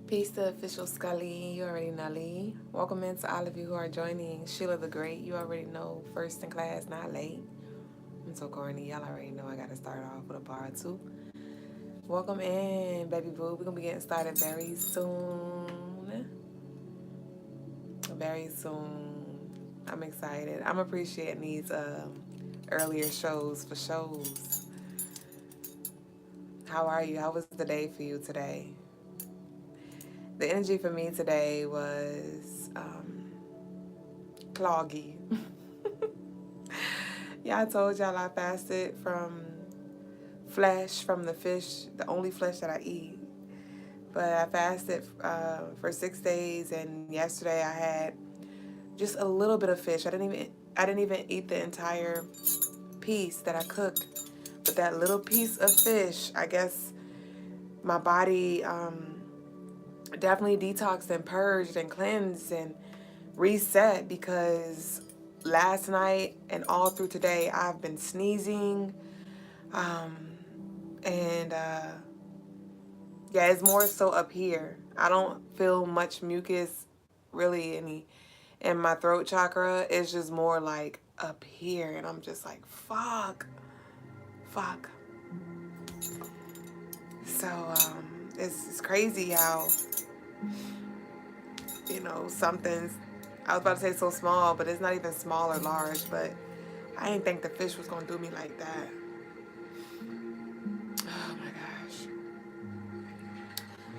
Peace to official Scully, you already know. Welcome in to all of you who are joining. Sheila the Great, you already know. First in class, not late. I'm so corny, y'all already know I gotta start off with a bar or two. Welcome in, baby boo. We're gonna be getting started very soon. Very soon. I'm excited. I'm appreciating these earlier shows for shows. How are you? How was the day for you today? The energy for me today was cloggy. Yeah, I told y'all I fasted from flesh, from the fish, the only flesh that I eat. But I fasted for 6 days, and yesterday I had just a little bit of fish. I didn't even eat the entire piece that I cooked, but that little piece of fish, I guess my body definitely detoxed and purged and cleansed and reset, because last night and all through today I've been sneezing, and yeah, it's more so up here. I don't feel much mucus really in my throat chakra. It's just more like up here, and I'm just like fuck. So it's crazy how, something's, I was about to say so small, but it's not even small or large, but I didn't think the fish was gonna do me like that. Oh my gosh.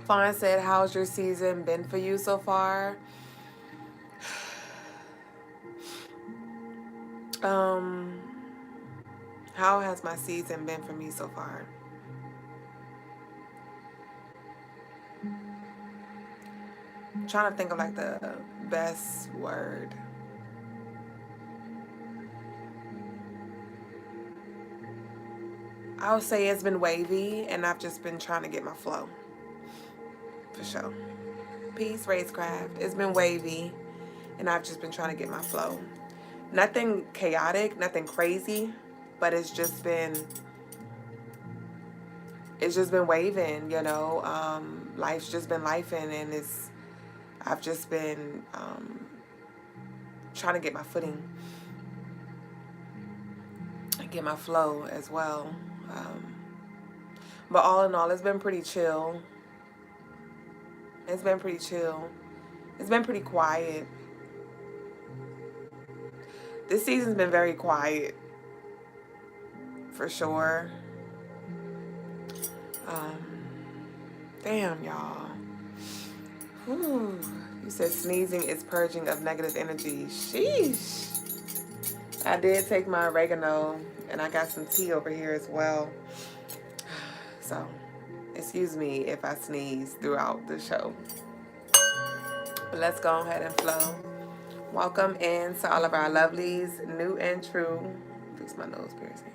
Fawn said, how's your season been for you so far? How has my season been for me so far? I'm trying to think of like the best word. I would say it's been wavy, and I've just been trying to get my flow. For sure. Peace, Racecraft. It's been wavy, and I've just been trying to get my flow. Nothing chaotic, nothing crazy, but it's just been waving, life's just been lifing, and I've just been trying to get my footing and get my flow as well. But all in all, it's been pretty chill. It's been pretty chill. It's been pretty quiet. This season's been very quiet, for sure. Damn, y'all. Whew. You said sneezing is purging of negative energy. Sheesh. I did take my oregano, and I got some tea over here as well. So, excuse me if I sneeze throughout the show. But let's go ahead and flow. Welcome in to all of our lovelies, new and true. Fix my nose piercing.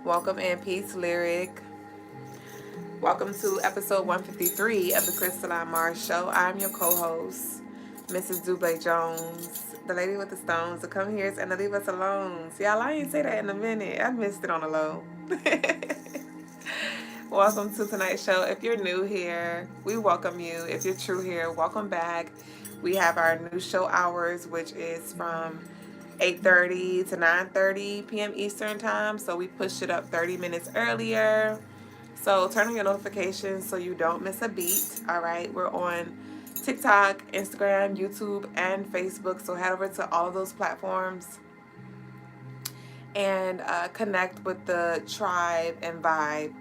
Welcome in, Peace Lyric. Welcome to episode 153 of the Crystalinemarsshow. I'm your co-host, Mrs. Duüblè Jones, the lady with the stones, to come here and to leave us alone. See, y'all, I ain't say that in a minute. I missed it on the low. Welcome to tonight's show. If you're new here, we welcome you. If you're true here, welcome back. We have our new show hours, which is from 8:30 to 9:30 p.m. Eastern time. So we pushed it up 30 minutes earlier. So turn on your notifications so you don't miss a beat. All right, we're on TikTok, Instagram, YouTube, and Facebook. So head over to all of those platforms and connect with the tribe and vibe.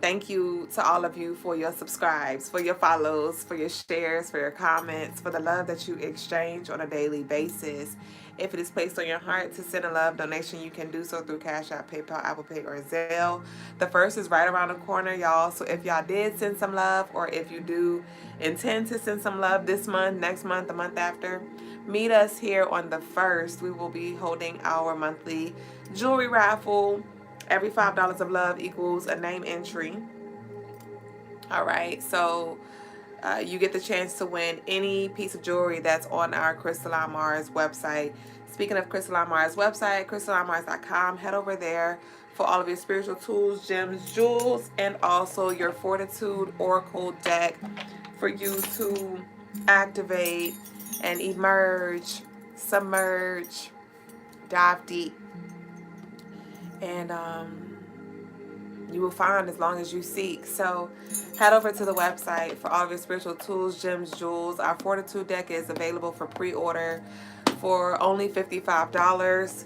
Thank you to all of you for your subscribes, for your follows, for your shares, for your comments, for the love that you exchange on a daily basis. If it is placed on your heart to send a love donation, you can do so through Cash App, PayPal, Apple Pay, or Zelle. The first is right around the corner, y'all. So if y'all did send some love, or if you do intend to send some love this month, next month, the month after, meet us here on the 1st. We will be holding our monthly jewelry raffle. Every $5 of love equals a name entry. All right, so you get the chance to win any piece of jewelry that's on our Crystalline Mars website. Speaking of Crystalline Mars website, crystallinemars.com, head over there, for all of your spiritual tools, gems, jewels, and also your Fortitude Oracle deck for you to activate and emerge, submerge, dive deep. And you will find as long as you seek. So head over to the website for all of your spiritual tools, gems, jewels. Our Fortitude deck is available for pre-order for only $55.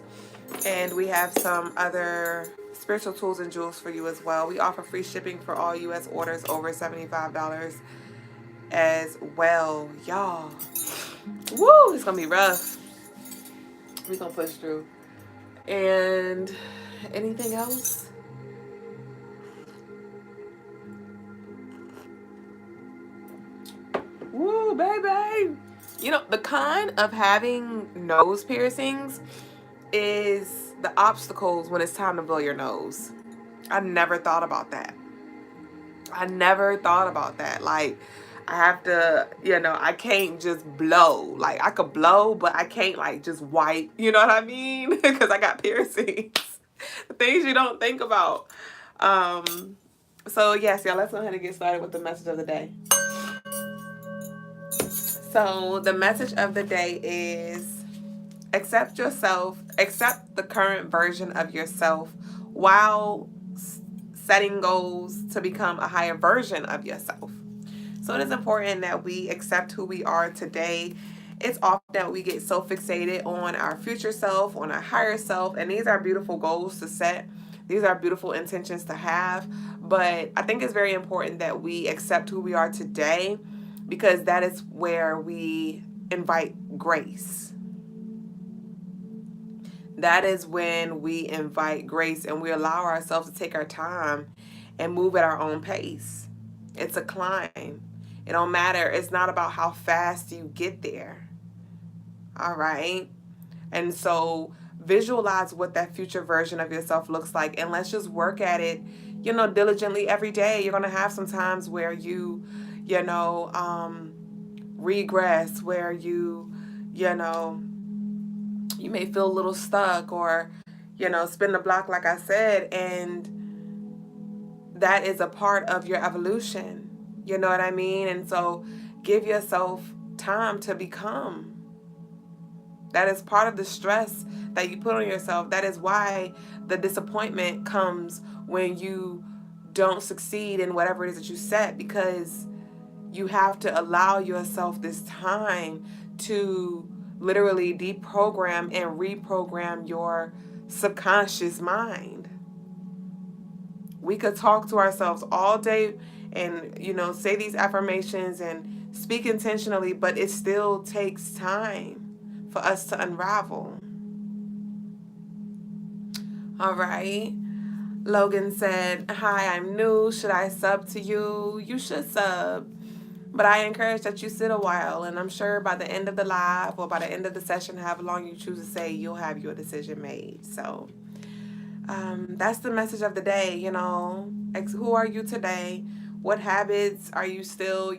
And we have some other spiritual tools and jewels for you as well. We offer free shipping for all U.S. orders over $75 as well. Y'all, woo, it's going to be rough. We're going to push through. And anything else? Woo, baby. You know, the kind of having nose piercings is the obstacles when it's time to blow your nose. I never thought about that. Like, I have to, you know, I can't just blow. Like, I could blow, but I can't, like, just wipe. You know what I mean? Because I got piercings. Things you don't think about. So, yes, y'all, let's go ahead and get started with the message of the day. So, the message of the day is accept yourself, accept the current version of yourself while setting goals to become a higher version of yourself. So it is important that we accept who we are today. It's often that we get so fixated on our future self, on our higher self, and these are beautiful goals to set. These are beautiful intentions to have, but I think it's very important that we accept who we are today, because that is where we invite grace. That is when we invite grace and we allow ourselves to take our time and move at our own pace. It's a climb. It don't matter. It's not about how fast you get there. All right? And so visualize what that future version of yourself looks like, and let's just work at it, you know, diligently every day. You're going to have some times where you regress, where you may feel a little stuck, or, spin the block, like I said, and that is a part of your evolution. You know what I mean? And so give yourself time to become. That is part of the stress that you put on yourself. That is why the disappointment comes when you don't succeed in whatever it is that you set, because you have to allow yourself this time to literally deprogram and reprogram your subconscious mind. We could talk to ourselves all day and, say these affirmations and speak intentionally, but it still takes time for us to unravel. All right. Logan said, "Hi, I'm new. Should I sub to you?" You should sub. But I encourage that you sit a while, and I'm sure by the end of the live or by the end of the session, however long you choose to say, you'll have your decision made. So that's the message of the day. Who are you today? What habits are you still,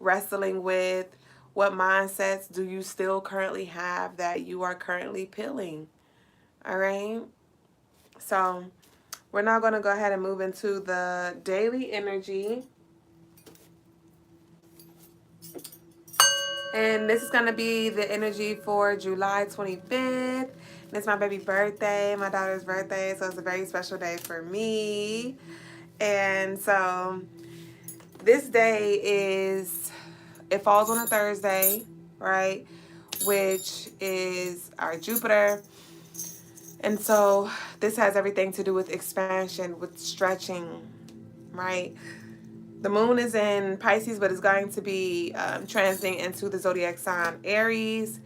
wrestling with? What mindsets do you still currently have that you are currently peeling? All right. So we're now going to go ahead and move into the daily energy. And this is going to be the energy for July 25th. And it's my baby birthday, my daughter's birthday. So it's a very special day for me. And so this day it falls on a Thursday, right? Which is our Jupiter. And so this has everything to do with expansion, with stretching, right? The moon is in Pisces, but it's going to be transiting into the zodiac sign Aries.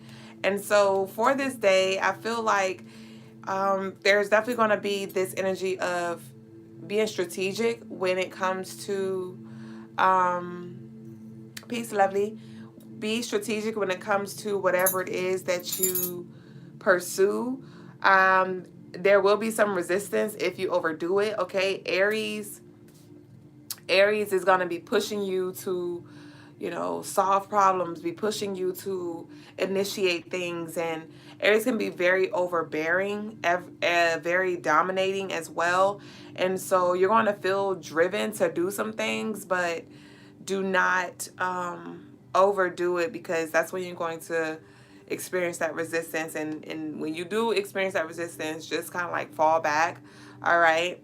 And so for this day, I feel like there's definitely going to be this energy of being strategic when it comes to peace, lovely. Be strategic when it comes to whatever it is that you pursue. There will be some resistance if you overdo it, okay? Aries is going to be pushing you to, solve problems, be pushing you to initiate things. And Aries can be very overbearing, very dominating as well. And so you're going to feel driven to do some things, but do not overdo it, because that's when you're going to experience that resistance. And when you do experience that resistance, just kind of like fall back. All right.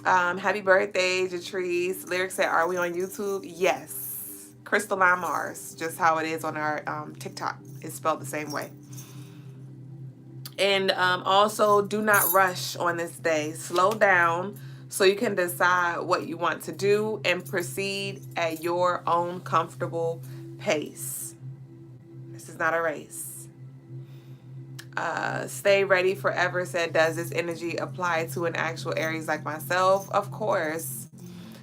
Happy birthday, Jatrice. Lyric said, are we on YouTube? Yes. Crystalline Mars, just how it is on our TikTok. It's spelled the same way. And also, do not rush on this day. Slow down so you can decide what you want to do and proceed at your own comfortable pace. This is not a race. Stay ready forever said, does this energy apply to an actual Aries like myself? Of course.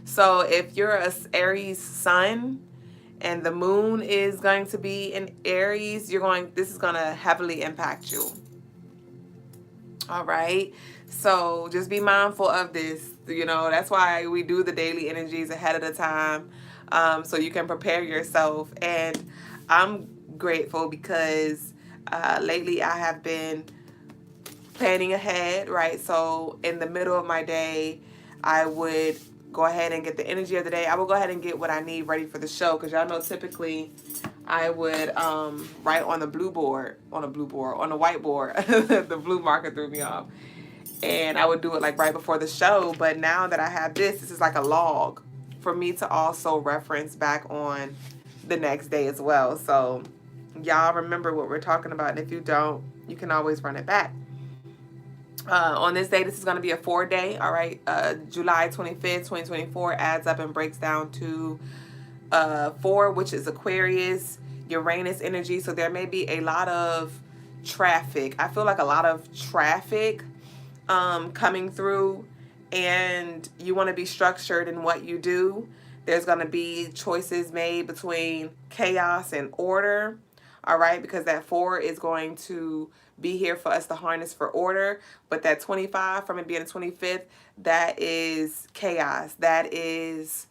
So if you're a Aries sun and the moon is going to be in Aries, this is going to heavily impact you. All right. So just be mindful of this. That's why we do the daily energies ahead of the time, so you can prepare yourself. And I'm grateful because lately I have been planning ahead, right? So in the middle of my day, I would go ahead and get the energy of the day. I will go ahead and get what I need ready for the show, because y'all know typically I would write on the whiteboard. The blue marker threw me off. And I would do it like right before the show. But now that I have this is like a log for me to also reference back on the next day as well. So y'all remember what we're talking about. And if you don't, you can always run it back. On this day, this is going to be a 4-day. All right. July 25th, 2024 adds up and breaks down to 4, which is Aquarius, Uranus energy. So there may be a lot of traffic. I feel like a lot of traffic coming through, and you want to be structured in what you do. There's going to be choices made between chaos and order. All right, because that 4 is going to be here for us to harness for order. But that 25, from it being the 25th, that is chaos. That is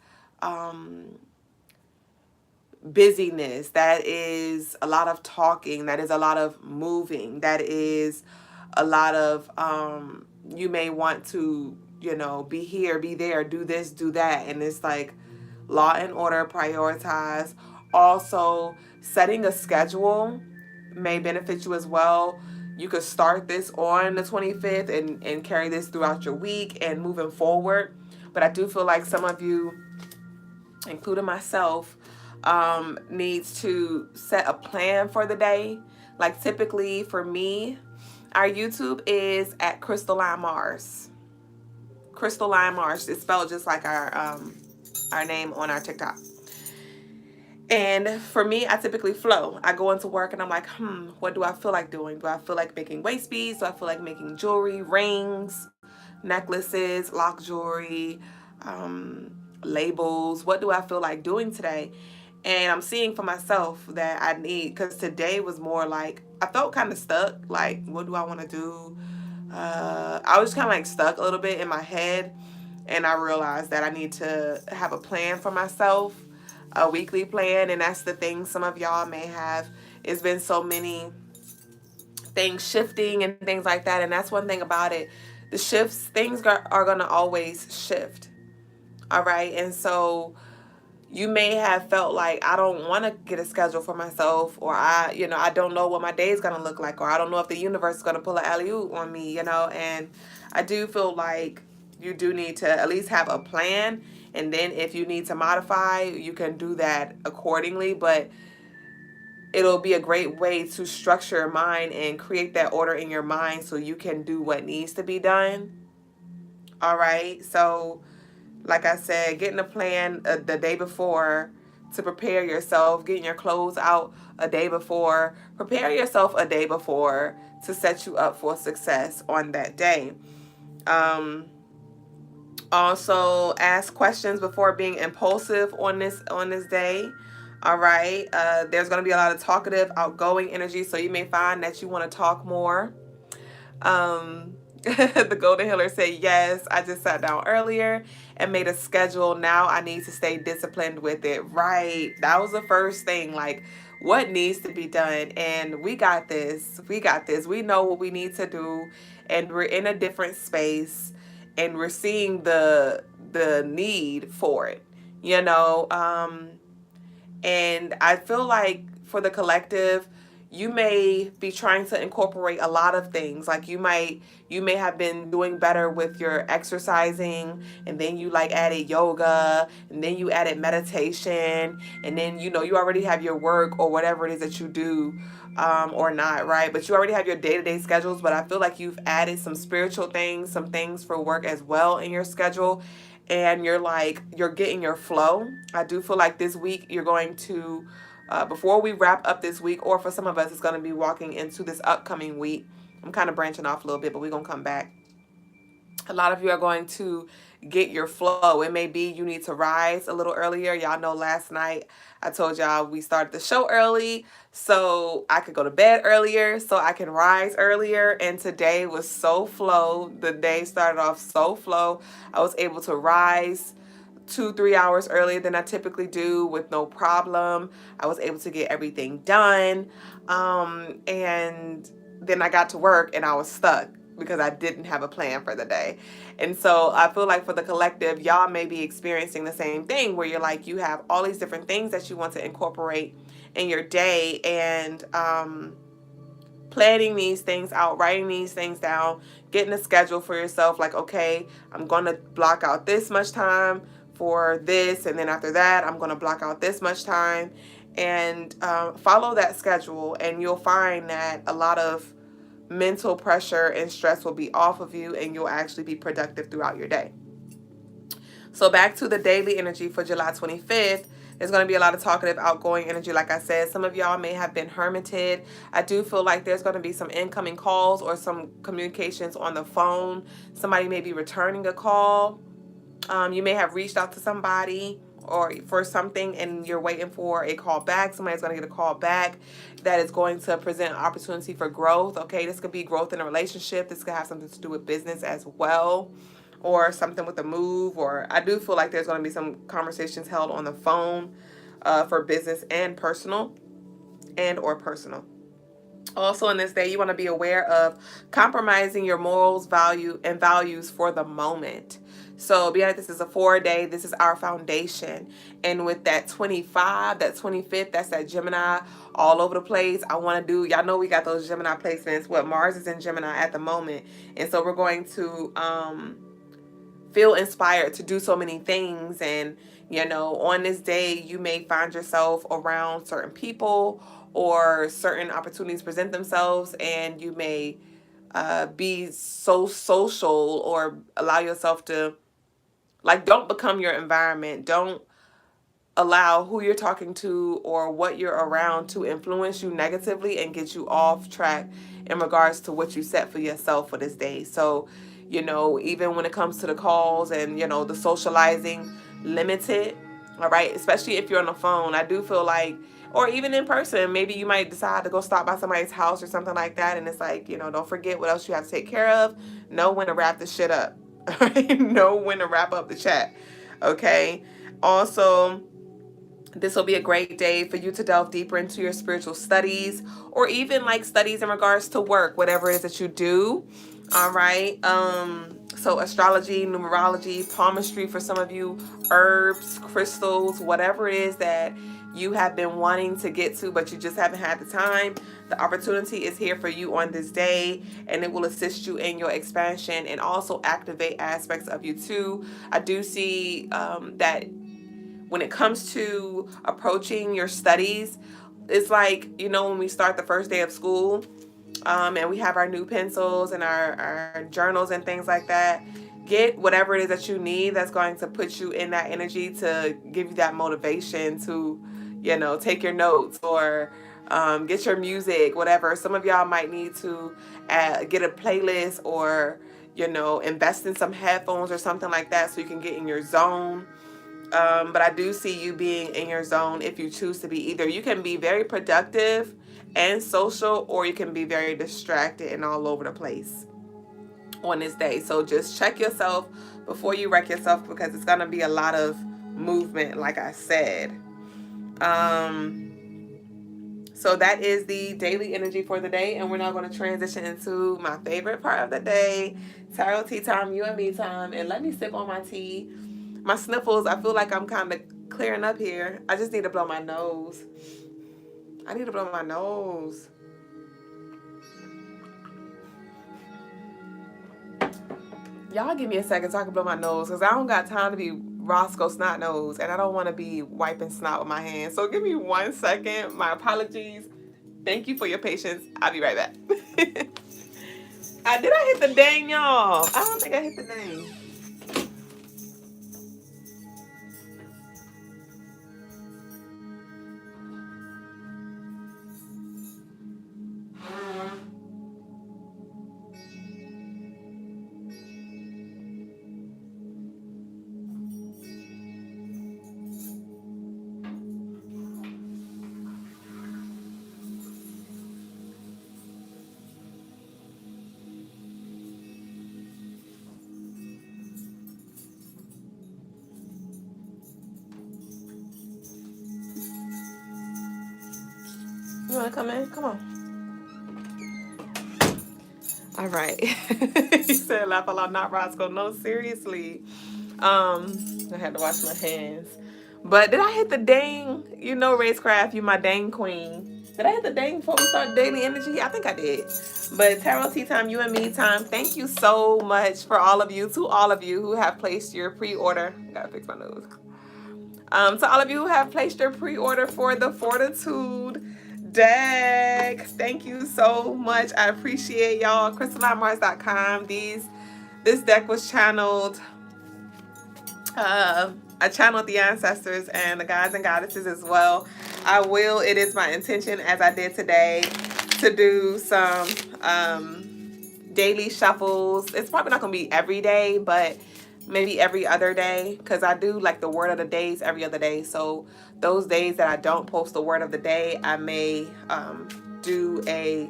busyness. That is a lot of talking. That is a lot of moving. That is a lot of, you may want to, be here, be there, do this, do that. And it's like law and order, prioritize. Also, setting a schedule may benefit you as well. You could start this on the 25th and carry this throughout your week and moving forward. But I do feel like some of you, including myself, needs to set a plan for the day. Like typically for me, our YouTube is at Crystalline Mars. Crystalline Mars is spelled just like our name on our TikTok. And for me, I typically flow. I go into work and I'm like, what do I feel like doing? Do I feel like making waist beads? Do I feel like making jewelry, rings, necklaces, lock jewelry, labels? What do I feel like doing today? And I'm seeing for myself that I need, because today was more like, I felt kind of stuck. Like, what do I want to do? I was kind of like stuck a little bit in my head. And I realized that I need to have a plan for myself, a weekly plan. And that's the thing some of y'all may have. It's been so many things shifting and things like that. And that's one thing about it. The shifts, things are going to always shift. All right. And so you may have felt like, I don't want to get a schedule for myself, or I don't know what my day is going to look like, or I don't know if the universe is going to pull an alley-oop on me, and I do feel like you do need to at least have a plan. And then if you need to modify, you can do that accordingly. But it'll be a great way to structure your mind and create that order in your mind so you can do what needs to be done. All right. So like I said, getting a plan the day before to prepare yourself, getting your clothes out a day before, prepare yourself a day before to set you up for success on that day. Also, ask questions before being impulsive on this day. All right. There's going to be a lot of talkative, outgoing energy, so you may find that you want to talk more. The Golden Healer said, yes, I just sat down earlier and made a schedule. Now I need to stay disciplined with it. Right. That was the first thing. Like, what needs to be done? And we got this. We got this. We know what we need to do. And we're in a different space. And we're seeing the need for it. You know, and I feel like for the collective, you may be trying to incorporate a lot of things. Like you may have been doing better with your exercising, and then you like added yoga, and then you added meditation, and then you already have your work or whatever it is that you do, or not, right? But you already have your day-to-day schedules. But I feel like you've added some spiritual things, some things for work as well in your schedule, and you're getting your flow. I do feel like this week you're going to, before we wrap up this week, or for some of us, it's going to be walking into this upcoming week. I'm kind of branching off a little bit, but we're going to come back. A lot of you are going to get your flow. It may be you need to rise a little earlier. Y'all know last night I told y'all we started the show early so I could go to bed earlier, so I can rise earlier. And today was so flow. The day started off so flow. I was able to rise 2-3 hours earlier than I typically do with no problem. I was able to get everything done. And then I got to work and I was stuck because I didn't have a plan for the day. And so I feel like for the collective, y'all may be experiencing the same thing where you're like, you have all these different things that you want to incorporate in your day, and planning these things out, writing these things down, getting a schedule for yourself. Like, okay, I'm going to block out this much time for this, and then after that, I'm going to block out this much time, and follow that schedule, and you'll find that a lot of mental pressure and stress will be off of you, and you'll actually be productive throughout your day. So back to the daily energy for July 25th. There's going to be a lot of talkative, outgoing energy. Like I said, some of y'all may have been hermited. I do feel like there's going to be some incoming calls or some communications on the phone. Somebody may be returning a call. You may have reached out to somebody or for something and you're waiting for a call back. Somebody's going to get a call back that is going to present an opportunity for growth. Okay, this could be growth in a relationship. This could have something to do with business as well, or something with a move. Or I do feel like there's going to be some conversations held on the phone for business and personal, or personal. Also in this day, you want to be aware of compromising your morals, values for the moment. So be like, this is a 4-day, this is our foundation. And with that 25, that 25th, that's that Gemini all over the place. I want to do, y'all know we got those Gemini placements. Mars is in Gemini at the moment. And so we're going to feel inspired to do so many things. And, on this day, you may find yourself around certain people or certain opportunities present themselves, and you may be so social or allow yourself to, don't become your environment. Don't allow who you're talking to or what you're around to influence you negatively and get you off track in regards to what you set for yourself for this day. So, even when it comes to the calls and, the socializing, limit it. All right. Especially if you're on the phone. I do feel like, or even in person, maybe you might decide to go stop by somebody's house or something like that. And it's like, don't forget what else you have to take care of. Know when to wrap this shit up. Know when to wrap up the chat. Okay. Also, this will be a great day for you to delve deeper into your spiritual studies, or even studies in regards to work, whatever it is that you do. All right. So astrology, numerology, palmistry for some of you, herbs, crystals, whatever it is that you have been wanting to get to, but you just haven't had the time. The opportunity is here for you on this day, and it will assist you in your expansion and also activate aspects of you too. I do see that when it comes to approaching your studies, it's like, when we start the first day of school, and we have our new pencils and our journals and things like that. Get whatever it is that you need that's going to put you in that energy to give you that motivation to, take your notes or get your music, whatever. Some of y'all might need to get a playlist or, invest in some headphones or something like that so you can get in your zone. But I do see you being in your zone if you choose to be. Either you can be very productive and social, or you can be very distracted and all over the place. on this day. So just check yourself before you wreck yourself, because it's going to be a lot of movement, like I said. So that is the daily energy for the day, and we're now going to transition into my favorite part of the day, tarot tea time, you and me time. And let me sip on my tea. My sniffles, I feel like I'm kind of clearing up here. I just need to blow my nose. I need to blow my nose. Y'all give me a second so I can blow my nose, because I don't got time to be Roscoe Snot Nose, and I don't want to be wiping snot with my hands. So give me 1 second. My apologies. Thank you for your patience. I'll be right back. Did I hit the dang, y'all? I don't think I hit the dang. You want to come in? Come on. All right. You said laugh a lot, not Roscoe. No, seriously. I had to wash my hands. But did I hit the dang? You know, Racecraft, you my dang queen. Did I hit the dang before we start daily energy? I think I did. But tarot tea time, you and me time. Thank you so much for all of you, to all of you who have placed your pre-order. Gotta fix my nose. To all of you who have placed your pre-order for the Fortitude deck, thank you so much. I appreciate y'all. Crystalinemarsshow.com. This deck was channeled. I channeled the ancestors and the gods and goddesses as well. It is my intention, as I did today, to do some daily shuffles. It's probably not gonna be every day, but maybe every other day, because I do like the word of the days every other day. So those days that I don't post the word of the day, I may do a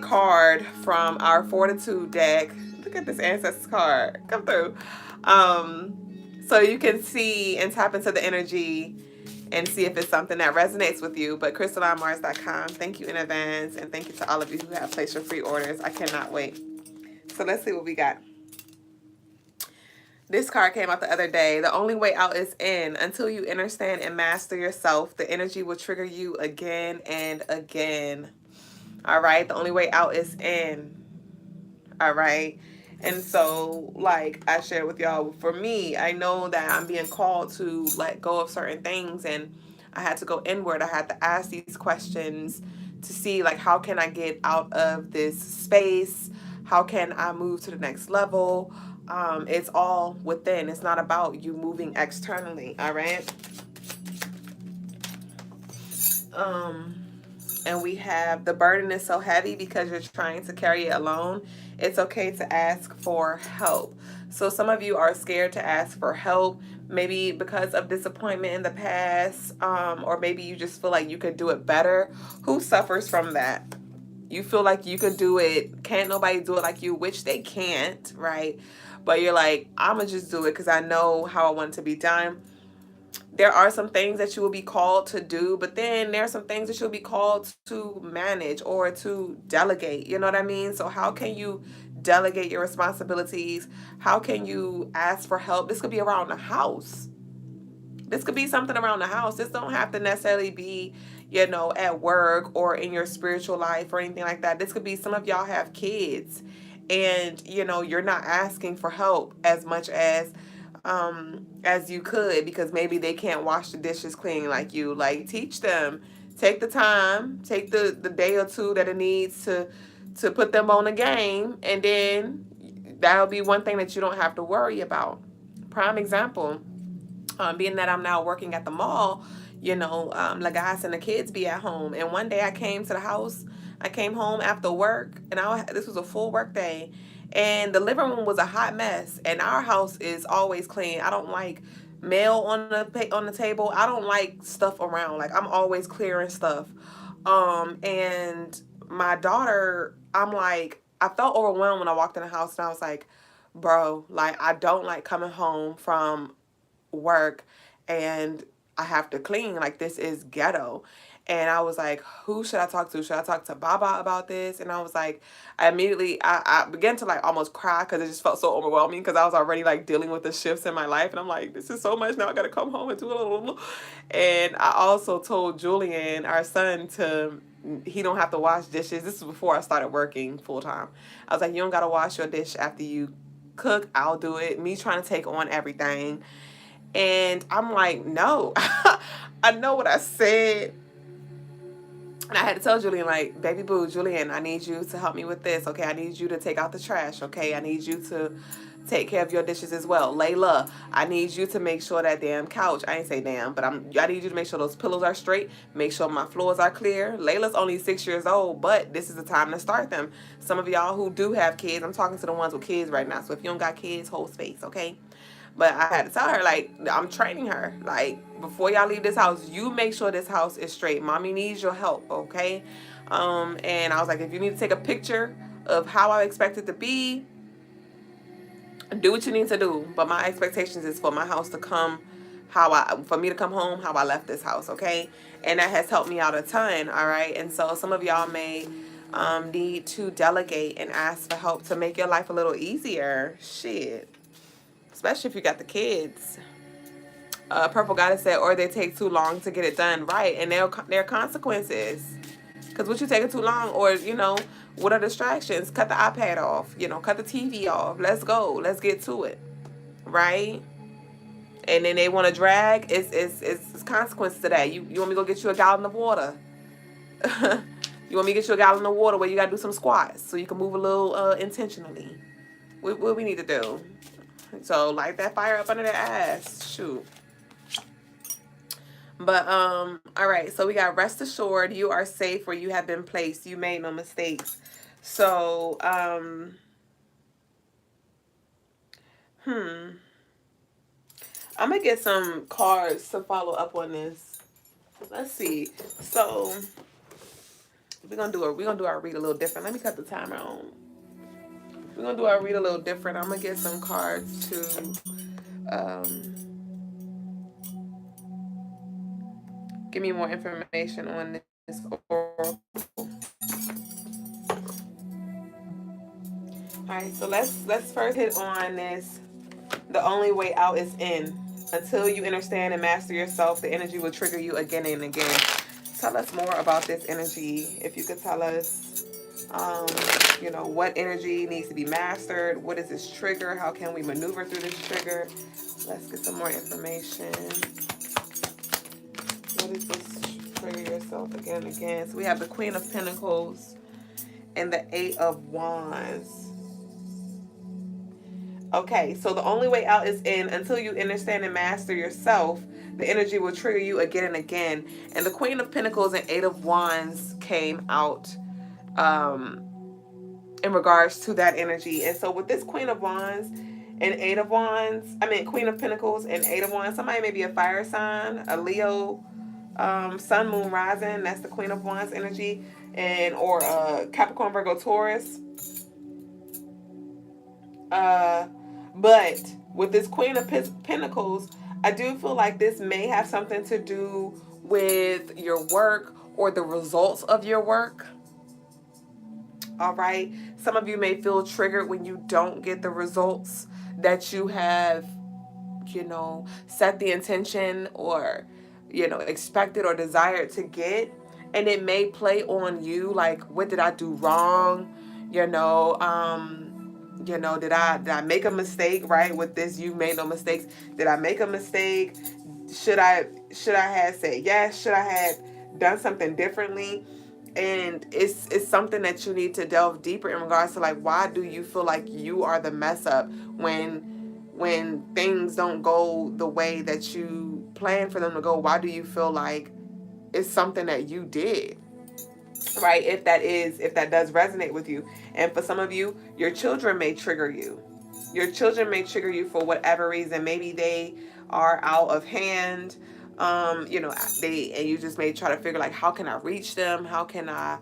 card from our Fortitude deck. Look at this ancestors card come through. So you can see and tap into the energy and see if it's something that resonates with you. But crystalinemars.com, thank you in advance, and thank you to all of you who have placed your free orders. I cannot wait. So let's see what we got. This card came out the other day. The only way out is in. Until you understand and master yourself, the energy will trigger you again and again. All right? The only way out is in. All right? And so, like I shared with y'all, for me, I know that I'm being called to let go of certain things, and I had to go inward. I had to ask these questions to see, like, how can I get out of this space? How can I move to the next level? It's all within. It's not about you moving externally, all right? And we have, the burden is so heavy because you're trying to carry it alone. It's okay to ask for help. So some of you are scared to ask for help, maybe because of disappointment in the past, or maybe you just feel like you could do it better. Who suffers from that? You feel like you could do it. Can't nobody do it like you, which they can't, right? But you're like, I'm going to just do it because I know how I want it to be done. There are some things that you will be called to do, but then there are some things that you'll be called to manage or to delegate. You know what I mean? So how can you delegate your responsibilities? How can you ask for help? This could be around the house. This could be something around the house. This don't have to necessarily be, you know, at work or in your spiritual life or anything like that. This could be, some of y'all have kids and, you know, you're not asking for help as much as you could, because maybe they can't wash the dishes clean like you. Like, teach them. Take the time. Take the day or two that it needs to put them on a game, and then that'll be one thing that you don't have to worry about. Prime example, being that I'm now working at the mall, you know, Logas and the kids be at home. And one day I came to the house. I came home after work, and this was a full work day. And the living room was a hot mess. And our house is always clean. I don't like mail on the table. I don't like stuff around. Like, I'm always clearing stuff. And my daughter, I'm like, I felt overwhelmed when I walked in the house, and I was like, bro, like, I don't like coming home from work and I have to clean. Like, this is ghetto. And I was like, who should I talk to? Should I talk to Baba about this? And I was like, I began to like almost cry because it just felt so overwhelming, because I was already like dealing with the shifts in my life. And I'm like, this is so much. Now I got to come home and do it. And I also told Julian, our son, he don't have to wash dishes. This is before I started working full time. I was like, you don't got to wash your dish after you cook. I'll do it. Me trying to take on everything. And I'm like, no, I know what I said. And I had to tell Julian, like, baby boo, Julian, I need you to help me with this. Okay, I need you to take out the trash. Okay, I need you to take care of your dishes as well. Layla, I need you to make sure that damn couch, I ain't say damn, but I need you to make sure those pillows are straight. Make sure my floors are clear. Layla's only 6 years old, but this is the time to start them. Some of y'all who do have kids, I'm talking to the ones with kids right now. So if you don't got kids, hold space, okay? But I had to tell her, like, I'm training her. Like, before y'all leave this house, you make sure this house is straight. Mommy needs your help, okay? And I was like, if you need to take a picture of how I expect it to be, do what you need to do. But my expectations is for my house to come for me to come home how I left this house, okay? And that has helped me out a ton, all right? And so some of y'all may need to delegate and ask for help to make your life a little easier. Shit. Especially if you got the kids. Purple Goddess said, or they take too long to get it done. Right, and there are consequences. Because what you taking too long, or, what are distractions? Cut the iPad off. Cut the TV off. Let's go. Let's get to it. Right? And then they want to drag. It's consequences to that. You want me to go get you a gallon of water? You want me to get you a gallon of water where you got to do some squats so you can move a little intentionally? What we need to do? So light that fire up under their ass. Shoot. But all right, so we got rest assured, you are safe where you have been placed. You made no mistakes. So I'm gonna get some cards to follow up on this. Let's see. So we're gonna do our read a little different. Let me cut the timer on. We're going to do our read a little different. I'm going to get some cards to give me more information on this oracle. Alright, so let's first hit on this. The only way out is in. Until you understand and master yourself, the energy will trigger you again and again. Tell us more about this energy. If you could tell us what energy needs to be mastered. What is this trigger? How can we maneuver through this trigger? Let's get some more information. What is this? Trigger yourself again and again. So we have the Queen of Pentacles and the 8 of Wands. Okay, so the only way out is in. Until you understand and master yourself, the energy will trigger you again and again. And the Queen of Pentacles and 8 of Wands came out in regards to that energy. And so with this Queen of Wands and 8 of Wands, Queen of Pentacles and 8 of Wands, somebody may be a fire sign, a Leo, Sun, Moon, Rising. That's the Queen of Wands energy, or Capricorn, Virgo, Taurus. But with this Queen of Pentacles, I do feel like this may have something to do with your work or the results of your work. All right. Some of you may feel triggered when you don't get the results that you have, set the intention or, expected or desired to get. And it may play on you. Like, what did I do wrong? Did I make a mistake, right? With this, you made no mistakes. Did I make a mistake? Should I have said yes? Should I have done something differently? And it's something that you need to delve deeper in regards to, like, why do you feel like you are the mess up when things don't go the way that you plan for them to go? Why do you feel like it's something that you did? Right? If that does resonate with you. And for some of you, your children may trigger you. Your children may trigger you for whatever reason. Maybe they are out of hand. And you just may try to figure, like, how can I reach them? How can I,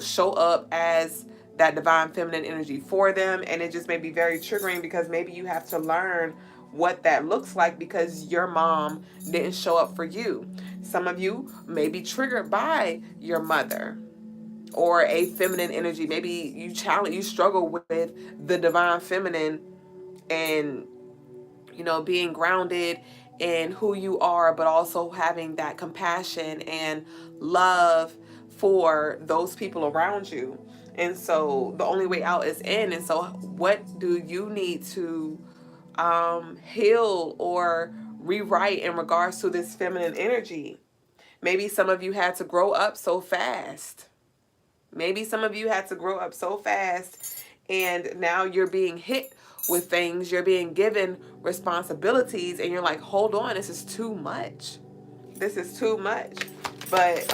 show up as that divine feminine energy for them. And it just may be very triggering because maybe you have to learn what that looks like because your mom didn't show up for you. Some of you may be triggered by your mother or a feminine energy. Maybe you struggle with the divine feminine and, you know, being grounded in who you are, but also having that compassion and love for those people around you. And so the only way out is in. And so what do you need to heal or rewrite in regards to this feminine energy? Maybe some of you had to grow up so fast. Maybe some of you had to grow up so fast and now you're being hit with things, you're being given responsibilities, and you're like, hold on, this is too much. This is too much. But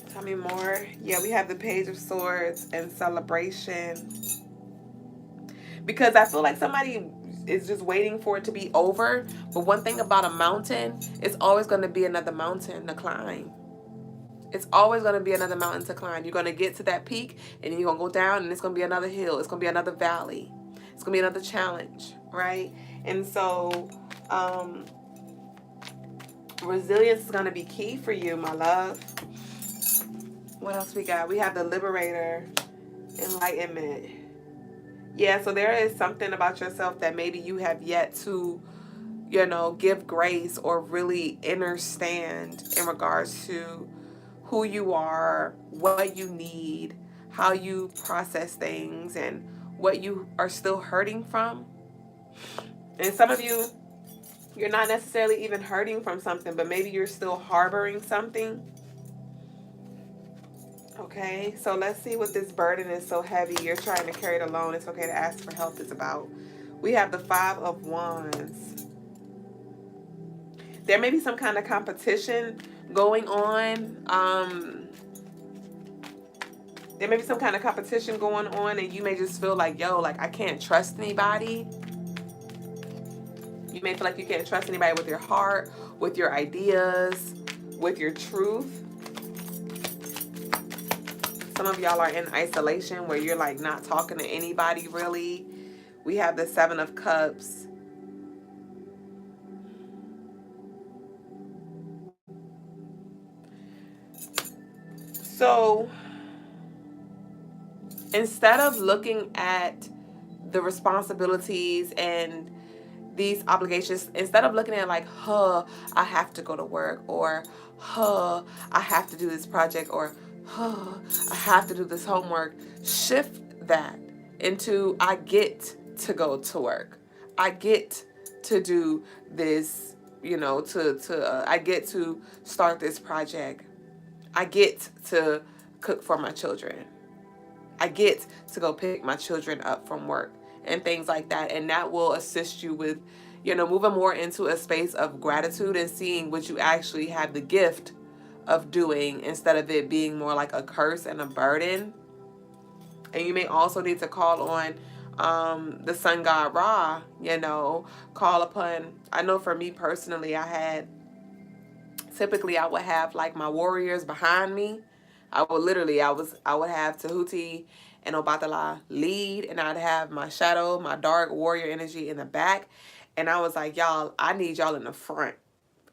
tell me more. Yeah, we have the Page of Swords and celebration. Because I feel like somebody is just waiting for it to be over. But one thing about a mountain, it's always going to be another mountain to climb. It's always going to be another mountain to climb. You're going to get to that peak, and then you're going to go down, and it's going to be another hill. It's going to be another valley. It's going to be another challenge, right? And so resilience is going to be key for you, my love. What else we got? We have the Liberator, Enlightenment. Yeah, so there is something about yourself that maybe you have yet to, you know, give grace or really understand in regards to who you are, what you need, how you process things, and what you are still hurting from. And some of you, you're not necessarily even hurting from something, but maybe you're still harboring something. Okay, so let's see what this burden is so heavy. You're trying to carry it alone. It's okay to ask for help is about. We have the Five of Wands. There may be some kind of competition going on. There may be some kind of competition going on, and you may just feel like, yo, like I can't trust anybody. You may feel like you can't trust anybody with your heart, with your ideas, with your truth. Some of y'all are in isolation where you're like not talking to anybody really. We have the Seven of Cups. So instead of looking at the responsibilities and these obligations, instead of looking at it like, I have to go to work, or I have to do this project, or I have to do this homework, shift that into I get to go to work. I get to do this, you know, I get to start this project. I get to cook for my children. I get to go pick my children up from work and things like that. And that will assist you with, you know, moving more into a space of gratitude and seeing what you actually have the gift of doing instead of it being more like a curse and a burden. And you may also need to call on the sun god Ra, you know, call upon, I know for me personally, typically I would have like my warriors behind me. I would have Tahuti and Obatala lead, and I'd have my shadow, my dark warrior energy in the back. And I was like, y'all, I need y'all in the front.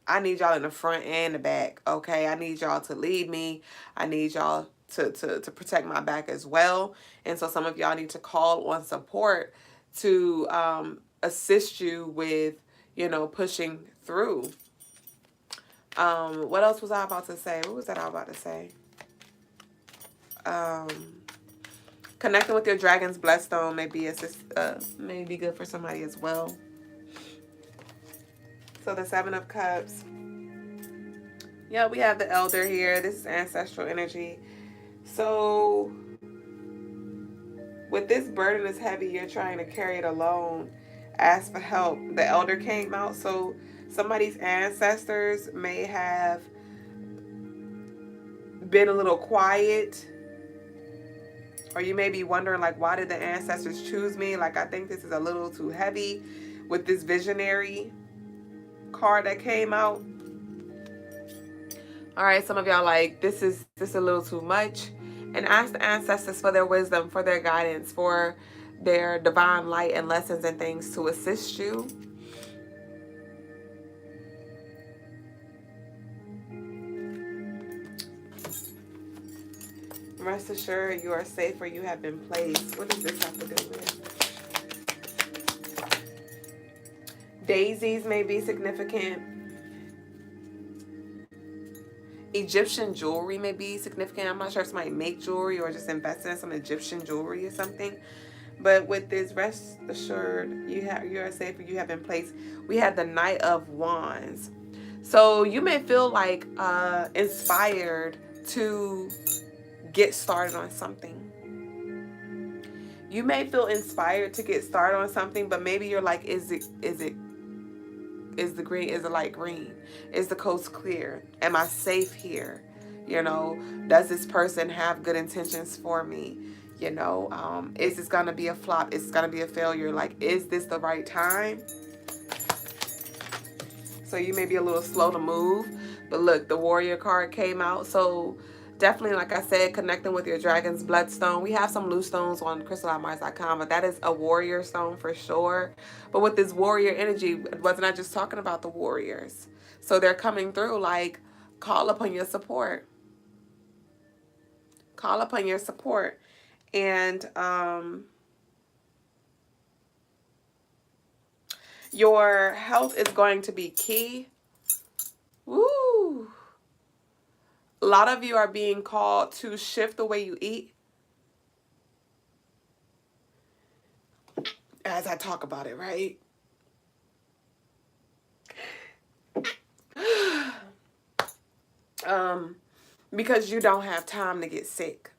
I need y'all in the front and the back, okay? I need y'all to lead me. I need y'all to protect my back as well. And so some of y'all need to call on support to assist you with, you know, pushing through. What else was I about to say? What was that I was about to say? Connecting with your dragon's bloodstone may be good for somebody as well. So the Seven of Cups. Yeah, we have the Elder here. This is ancestral energy. So with this burden is heavy, you're trying to carry it alone. Ask for help. The Elder came out, so somebody's ancestors may have been a little quiet, or you may be wondering, like, why did the ancestors choose me? Like, I think this is a little too heavy with this visionary card that came out. All right, some of y'all like, this is a little too much. And ask the ancestors for their wisdom, for their guidance, for their divine light and lessons and things to assist you. Rest assured you are safe where you have been placed. What does this have to do with? Daisies may be significant. Egyptian jewelry may be significant. I'm not sure if somebody make jewelry or just invest in some Egyptian jewelry or something. But with this, rest assured you are safe where you have been placed. We have the Knight of Wands. So you may feel like inspired to get started on something. You may feel inspired to get started on something, but maybe you're like, is the light green? Is the coast clear? Am I safe here? You know, does this person have good intentions for me? You know, is this gonna be a flop? Is this gonna be a failure? Like, is this the right time? So you may be a little slow to move, but look, the Warrior card came out. So definitely, like I said, connecting with your Dragon's Bloodstone. We have some loose stones on Crystalinemarsshow, but that is a warrior stone for sure. But with this warrior energy, wasn't I just talking about the warriors? So they're coming through, like, call upon your support. Call upon your support. And your health is going to be key. Woo! A lot of you are being called to shift the way you eat. As I talk about it, right? Because you don't have time to get sick.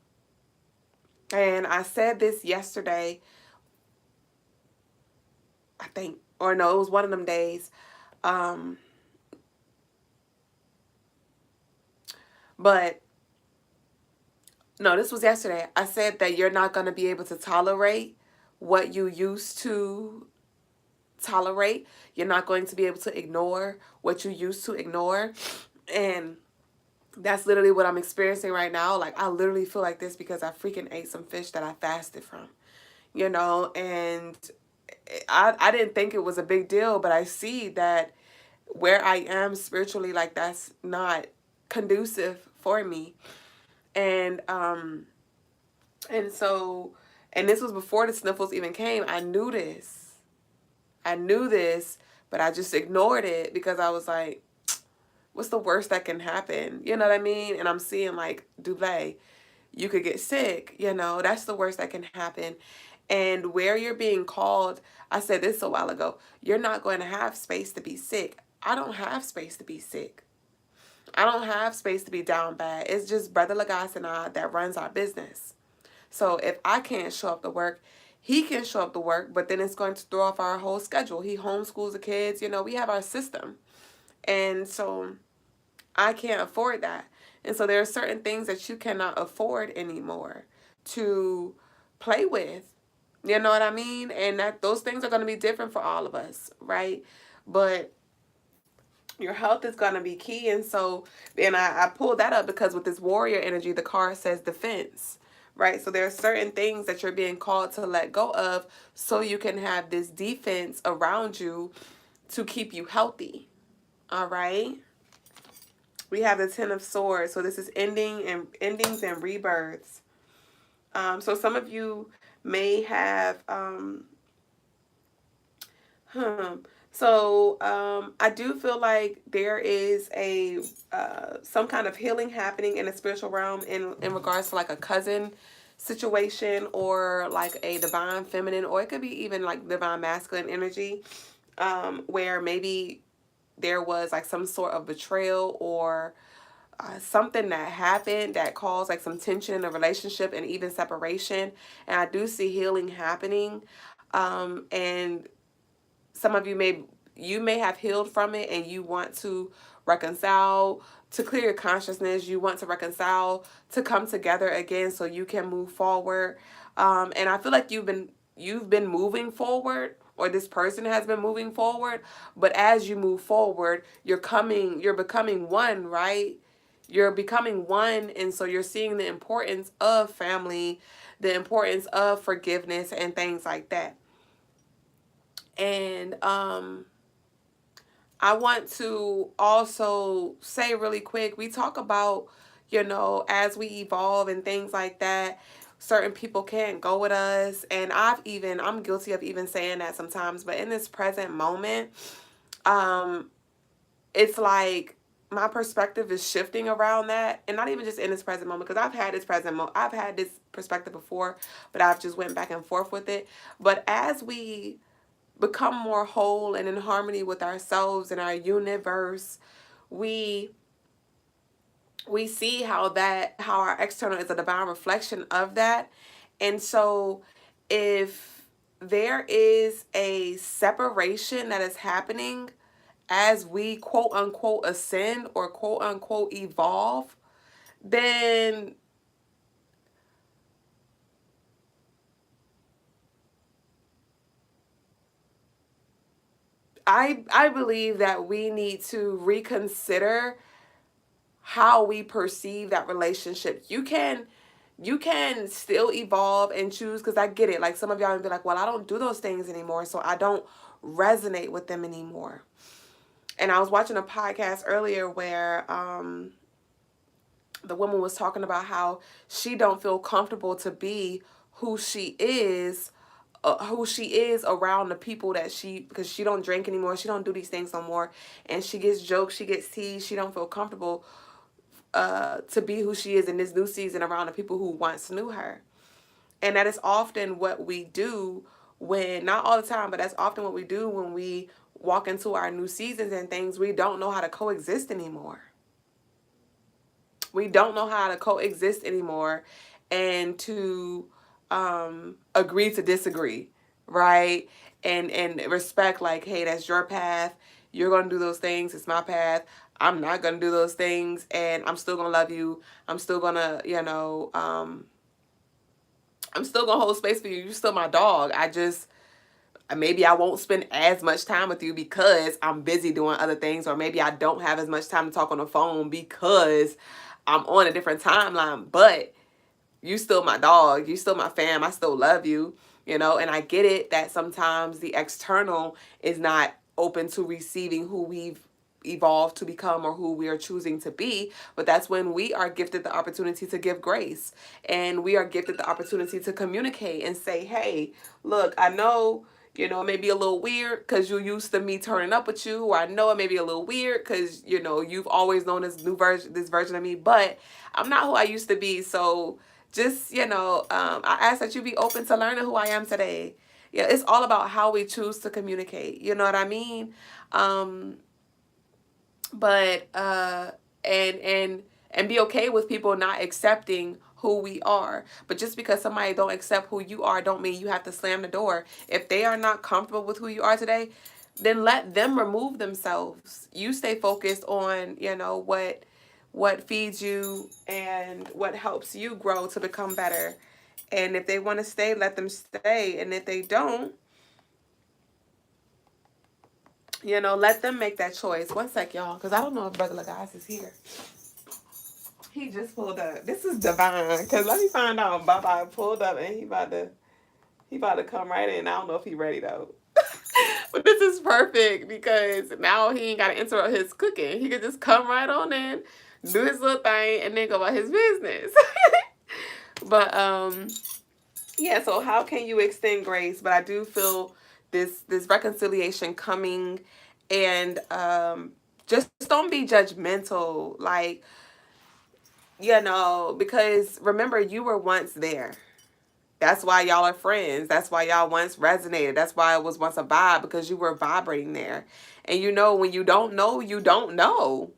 And I said this yesterday, I think, or no, it was one of them days. But no, this was yesterday. I said that you're not going to be able to tolerate what you used to tolerate. You're not going to be able to ignore what you used to ignore. And that's literally what I'm experiencing right now. Like, I literally feel like this because I freaking ate some fish that I fasted from, you know, and I didn't think it was a big deal, but I see that where I am spiritually, like, that's not conducive for me. And so, and this was before the sniffles even came. I knew this, but I just ignored it because I was like, what's the worst that can happen? You know what I mean? And I'm seeing, like, Duüblè, you could get sick, you know, that's the worst that can happen. And where you're being called, I said this a while ago, you're not going to have space to be sick. I don't have space to be sick. I don't have space to be down bad. It's just Brother Logas and I that runs our business. So if I can't show up to work, he can show up to work, but then it's going to throw off our whole schedule. He homeschools the kids. You know, we have our system. And so I can't afford that. And so there are certain things that you cannot afford anymore to play with. You know what I mean? And that those things are going to be different for all of us, right? But your health is going to be key. And so, and I pulled that up because with this warrior energy, the card says defense, right? So there are certain things that you're being called to let go of so you can have this defense around you to keep you healthy. All right? We have the Ten of Swords. So this is endings and rebirths. So some of you may have I do feel like there is a some kind of healing happening in the spiritual realm in regards to like a cousin situation or like a divine feminine, or it could be even like divine masculine energy, where maybe there was like some sort of betrayal or something that happened that caused like some tension in the relationship and even separation. And I do see healing happening. And some of you may have healed from it and you want to reconcile, to clear your consciousness. You want to reconcile, to come together again so you can move forward. And I feel like you've been moving forward, or this person has been moving forward. But as you move forward, you're becoming one, right? you're becoming one, and so you're seeing the importance of family, the importance of forgiveness and things like that. And I want to also say really quick, we talk about, you know, as we evolve and things like that, certain people can't go with us. And I'm guilty of even saying that sometimes, but in this present moment, it's like my perspective is shifting around that, and not even just in this present moment, because I've had this perspective before, but I've just went back and forth with it. But as we become more whole and in harmony with ourselves and our universe, we see how our external is a divine reflection of that. And so if there is a separation that is happening as we quote unquote ascend or quote unquote evolve, then I believe that we need to reconsider how we perceive that relationship. You can still evolve and choose, because I get it. Like, some of y'all would be like, well, I don't do those things anymore, so I don't resonate with them anymore. And I was watching a podcast earlier where the woman was talking about how she don't feel comfortable to be who she is around the people that because she don't drink anymore, she don't do these things no more, and she gets joked, she gets teased, she don't feel comfortable to be who she is in this new season around the people who once knew her. And that is often what we do when, not all the time, but that's often what we do when we walk into our new seasons and things. We don't know how to coexist anymore. We don't know how to coexist anymore, and to agree to disagree, right? And respect, like, hey, that's your path. You're going to do those things. It's my path. I'm not going to do those things, and I'm still going to love you. I'm still going to, I'm still going to hold space for you. You're still my dog. Maybe I won't spend as much time with you because I'm busy doing other things, or maybe I don't have as much time to talk on the phone because I'm on a different timeline, but you still my dog. You still my fam. I still love you, and I get it that sometimes the external is not open to receiving who we've evolved to become or who we are choosing to be, but that's when we are gifted the opportunity to give grace, and we are gifted the opportunity to communicate and say, hey, look, I know, it may be a little weird because you're used to me turning up with you, or I know it may be a little weird because, you've always known this version of me, but I'm not who I used to be. So just, I ask that you be open to learning who I am today. Yeah, it's all about how we choose to communicate. You know what I mean? But and be okay with people not accepting who we are. But just because somebody don't accept who you are, don't mean you have to slam the door. If they are not comfortable with who you are today, then let them remove themselves. You stay focused on, what feeds you and what helps you grow to become better. And if they want to stay, let them stay. And if they don't, let them make that choice. One sec, y'all, because I don't know if Regular Guys is here. He just pulled up. This is divine, because let me find out. Baba pulled up, and he about to come right in. I don't know if he ready, though. But this is perfect, because now he ain't got to interrupt his cooking. He could just come right on in, do his little thing, and then go about his business. But yeah, so how can you extend grace? But I do feel this reconciliation coming, and just don't be judgmental, like, because remember, you were once there. That's why y'all are friends. That's why y'all once resonated. That's why it was once a vibe, because you were vibrating there. And when you don't know, you don't know.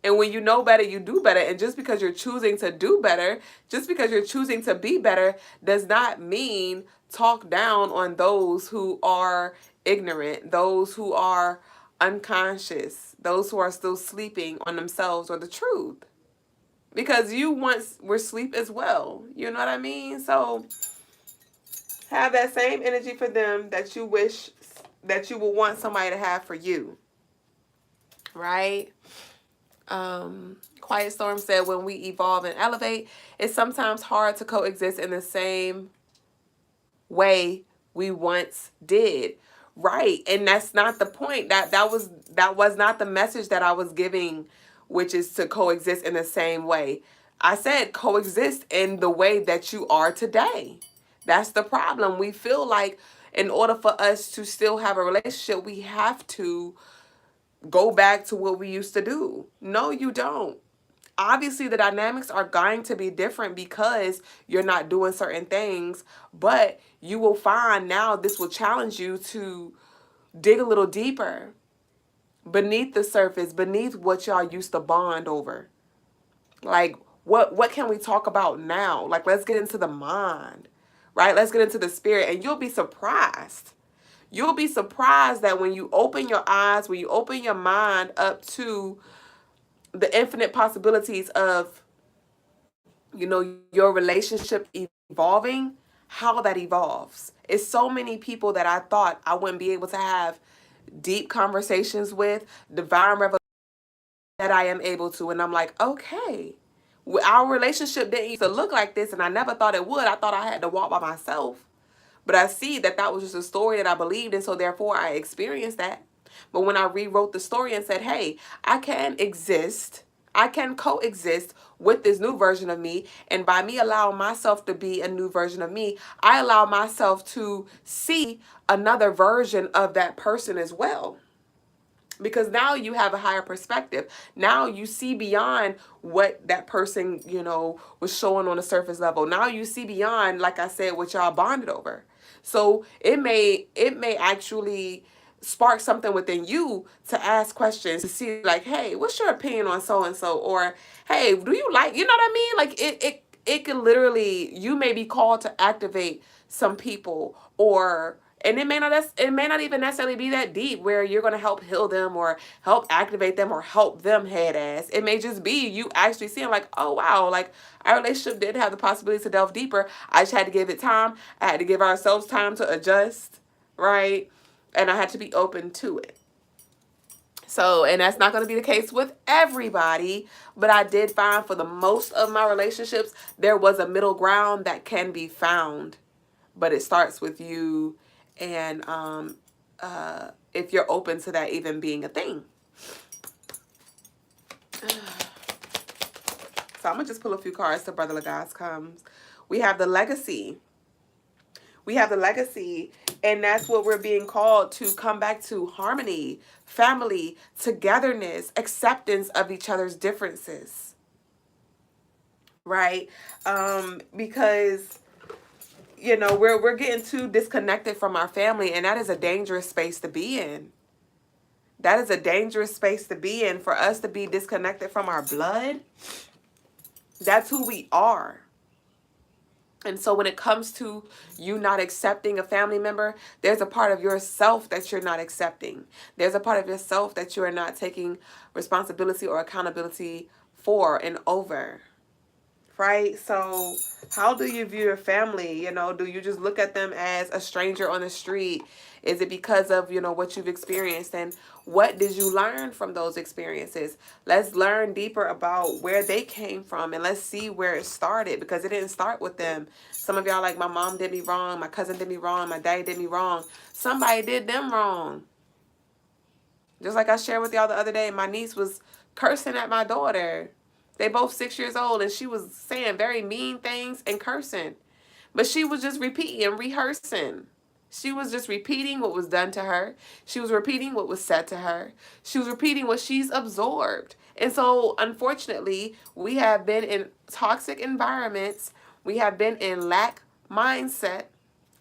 And when you know better, you do better. And just because you're choosing to do better, just because you're choosing to be better, does not mean talk down on those who are ignorant, those who are unconscious, those who are still sleeping on themselves or the truth. Because you once were asleep as well. You know what I mean? So have that same energy for them that you wish that you would want somebody to have for you. Right? Quiet Storm said, when we evolve and elevate, it's sometimes hard to coexist in the same way we once did. Right. And that's not the point. That was not the message that I was giving, which is to coexist in the same way. I said coexist in the way that you are today. That's the problem. We feel like in order for us to still have a relationship, we have to go back to what we used to do. No, you don't. Obviously, the dynamics are going to be different because you're not doing certain things, but you will find now this will challenge you to dig a little deeper beneath the surface, beneath what y'all used to bond over. Like, what can we talk about now? Like, let's get into the mind, right? Let's get into the spirit, and you'll be surprised. You'll be surprised that when you open your eyes, when you open your mind up to the infinite possibilities of, you know, your relationship evolving, how that evolves. It's so many people that I thought I wouldn't be able to have deep conversations with, divine revelation, that I am able to. And I'm like, okay, our relationship didn't used to look like this, and I never thought it would. I thought I had to walk by myself. But I see that that was just a story that I believed in, so therefore I experienced that. But when I rewrote the story and said, hey, I can exist, I can coexist with this new version of me, and by me allowing myself to be a new version of me, I allow myself to see another version of that person as well. Because now you have a higher perspective. Now you see beyond what that person, you know, was showing on the surface level. Now you see beyond, like I said, what y'all bonded over. So it may actually spark something within you to ask questions, to see like, hey, what's your opinion on so and so? Or hey, do you like, you know what I mean? Like it could literally, you may be called to activate some people, or and it may not even necessarily be that deep where you're going to help heal them or help activate them or help them head ass. It may just be you actually seeing like, oh wow, like our relationship did have the possibility to delve deeper. I just had to give it time. I had to give ourselves time to adjust, right? And I had to be open to it. So, and that's not going to be the case with everybody, but I did find for the most of my relationships, there was a middle ground that can be found, but it starts with you. And if you're open to that even being a thing. So I'm going to just pull a few cards till Brother Logas comes. We have the legacy. We have the legacy, and that's what we're being called to come back to: harmony, family, togetherness, acceptance of each other's differences. Right? Because you know, we're getting too disconnected from our family, and that is a dangerous space to be in. That is a dangerous space to be in, for us to be disconnected from our blood. That's who we are. And so when it comes to you not accepting a family member, there's a part of yourself that you're not accepting. There's a part of yourself that you are not taking responsibility or accountability for and over. Right? So how do you view your family? You know, do you just look at them as a stranger on the street? Is it because of, you know, what you've experienced? And what did you learn from those experiences? Let's learn deeper about where they came from, and let's see where it started, because it didn't start with them. Some of y'all like, my mom did me wrong, my cousin did me wrong, my daddy did me wrong. Somebody did them wrong. Just like I shared with y'all the other day, my niece was cursing at my daughter. They both 6 years old, and she was saying very mean things and cursing. But she was just repeating and rehearsing. She was just repeating what was done to her. She was repeating what was said to her. She was repeating what she's absorbed. And so, unfortunately, we have been in toxic environments. We have been in lack mindset.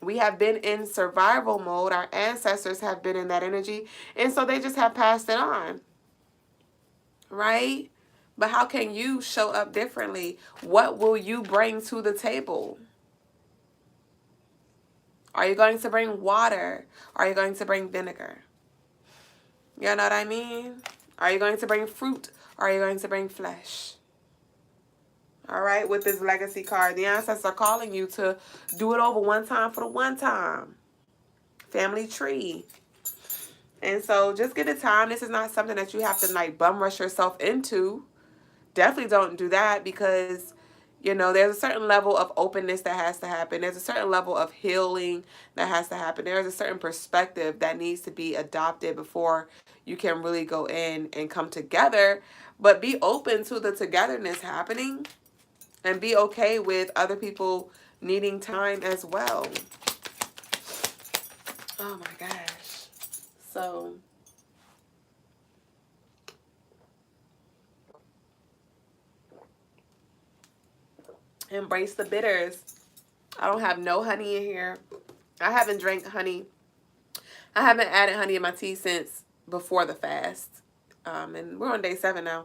We have been in survival mode. Our ancestors have been in that energy. And so they just have passed it on. Right? But how can you show up differently? What will you bring to the table? Are you going to bring water? Are you going to bring vinegar? You know what I mean? Are you going to bring fruit? Or are you going to bring flesh? All right, with this legacy card, the ancestors are calling you to do it over one time for the one time. Family tree. And so just get the time. This is not something that you have to like bum rush yourself into. Definitely don't do that, because there's a certain level of openness that has to happen. There's a certain level of healing that has to happen. There's a certain perspective that needs to be adopted before you can really go in and come together. But be open to the togetherness happening, and be okay with other people needing time as well. Oh my gosh. So embrace the bitters. I don't have no honey in here. I haven't drank honey. I haven't added honey in my tea since before the fast. And we're on day 7 now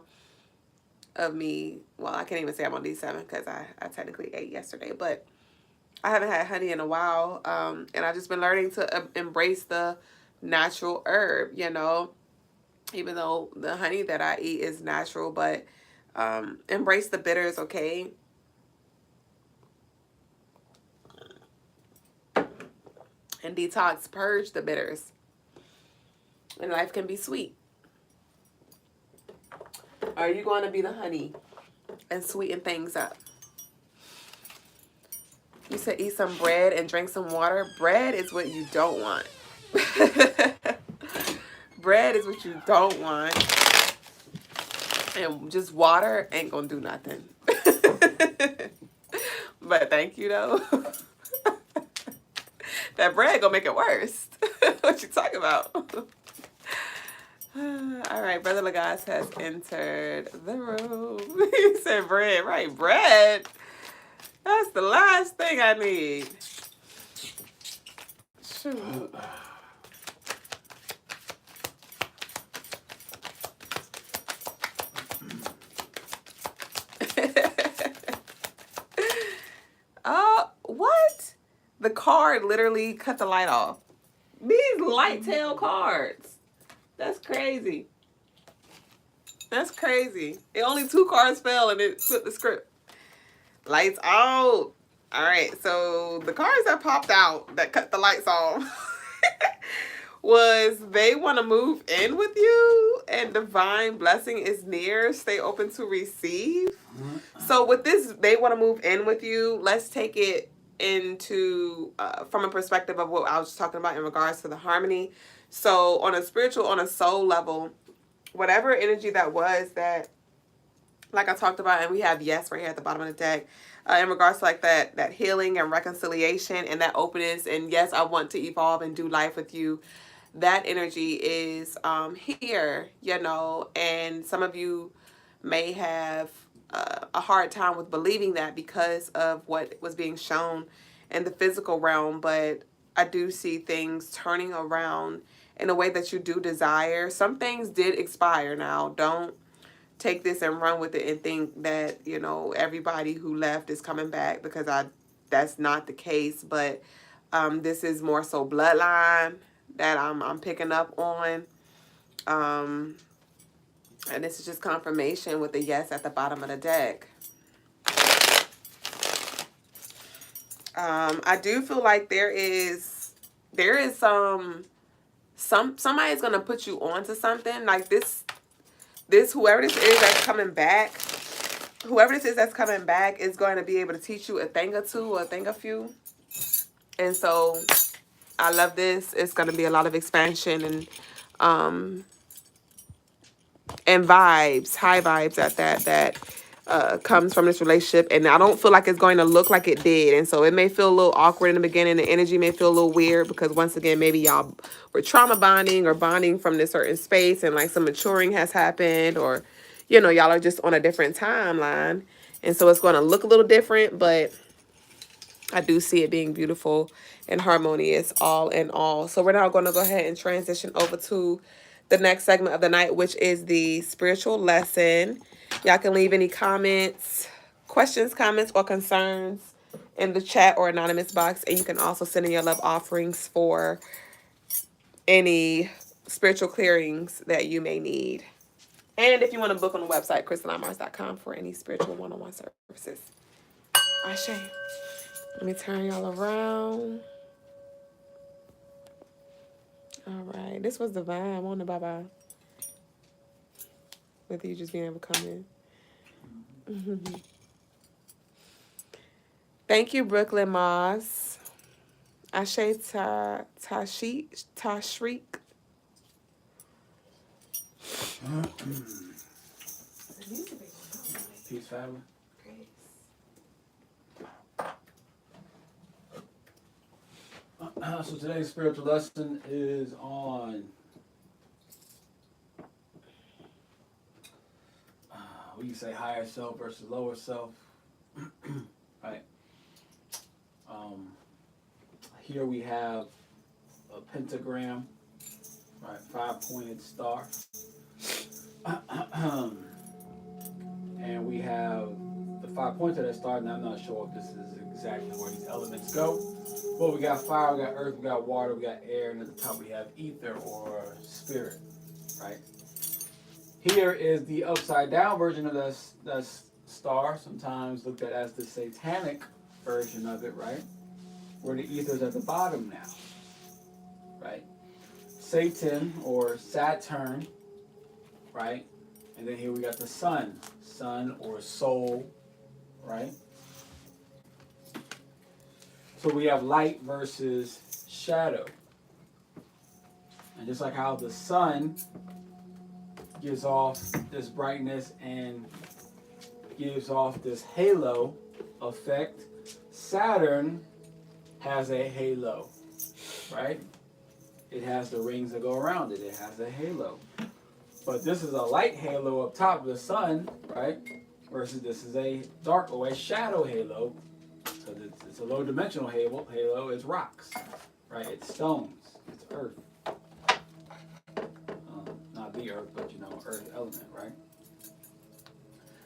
of me. Well, I can't even say I'm on day 7 because I technically ate yesterday. But I haven't had honey in a while. And I've just been learning to embrace the natural herb, even though the honey that I eat is natural. But embrace the bitters, okay? And detox, purge the bitters. And life can be sweet. Are you going to be the honey and sweeten things up? You said eat some bread and drink some water. Bread is what you don't want. Bread is what you don't want. And just water ain't going to do nothing. But thank you, though. That bread going to make it worse. What you talking about? All right, Brother Logas has entered the room. He said bread, right? Bread. That's the last thing I need. Shoot. What? The card literally cut the light off. These light tail cards. That's crazy. That's crazy. Only 2 cards fell and it flipped the script. Lights out. All right, so the cards that popped out that cut the lights off was they want to move in with you and divine blessing is near. Stay open to receive. So with this, they want to move in with you. Let's take it into from a perspective of what I was talking about in regards to the harmony. So on a spiritual, on a soul level, whatever energy that was that, like I talked about, and we have yes right here at the bottom of the deck, in regards to like that healing and reconciliation and that openness, and yes, I want to evolve and do life with you. That energy is here, and some of you may have a hard time with believing that because of what was being shown in the physical realm. But I do see things turning around in a way that you do desire. Some things did expire now. Don't take this and run with it and think that, everybody who left is coming back, because that's not the case. But this is more so bloodline that I'm picking up on. And this is just confirmation with the yes at the bottom of the deck. I do feel like there is somebody's gonna put you on to something like this. Whoever this is that's coming back, is going to be able to teach you a thing or two or a thing or few. And so I love this. It's going to be a lot of expansion and vibes, high vibes at that comes from this relationship. And I don't feel like it's going to look like it did. And so it may feel a little awkward in the beginning. The energy may feel a little weird because, once again, maybe y'all were trauma bonding or bonding from this certain space, and like some maturing has happened, or, y'all are just on a different timeline. And so it's going to look a little different, but I do see it being beautiful and harmonious all in all. So we're now going to go ahead and transition over to the next segment of the night, which is the spiritual lesson. Y'all can leave any comments, questions, comments, or concerns in the chat or anonymous box. And you can also send in your love offerings for any spiritual clearings that you may need. And if you want to book on the website, Crystalinemarsshow.com, for any spiritual one-on-one services. Ashe. Let me turn y'all around. All right. This was divine. I want to bye-bye. With you just being able to come in. Thank you, Brooklyn Moss. Ashe Tashreek. Peace, family. So today's spiritual lesson is on we can say higher self versus lower self. Right. Here we have a pentagram, right? 5-pointed star. And we have the 5 points of that star, and I'm not sure if this is exactly where these elements go. But we got fire, we got earth, we got water, we got air, and at the top we have ether or spirit, right? Here is the upside down version of that star, sometimes looked at as the satanic version of it, right? Where the ether is at the bottom now, right? Satan or Saturn, right? And then here we got the sun or soul, right? So we have light versus shadow. And just like how the sun gives off this brightness and gives off this halo effect, Saturn has a halo, right? It has the rings that go around it. It has a halo. But this is a light halo up top of the sun, right? Versus this is a dark or a shadow halo. So it's a low dimensional halo. It's rocks, right? It's stones. It's earth. Not the earth, but earth element, right?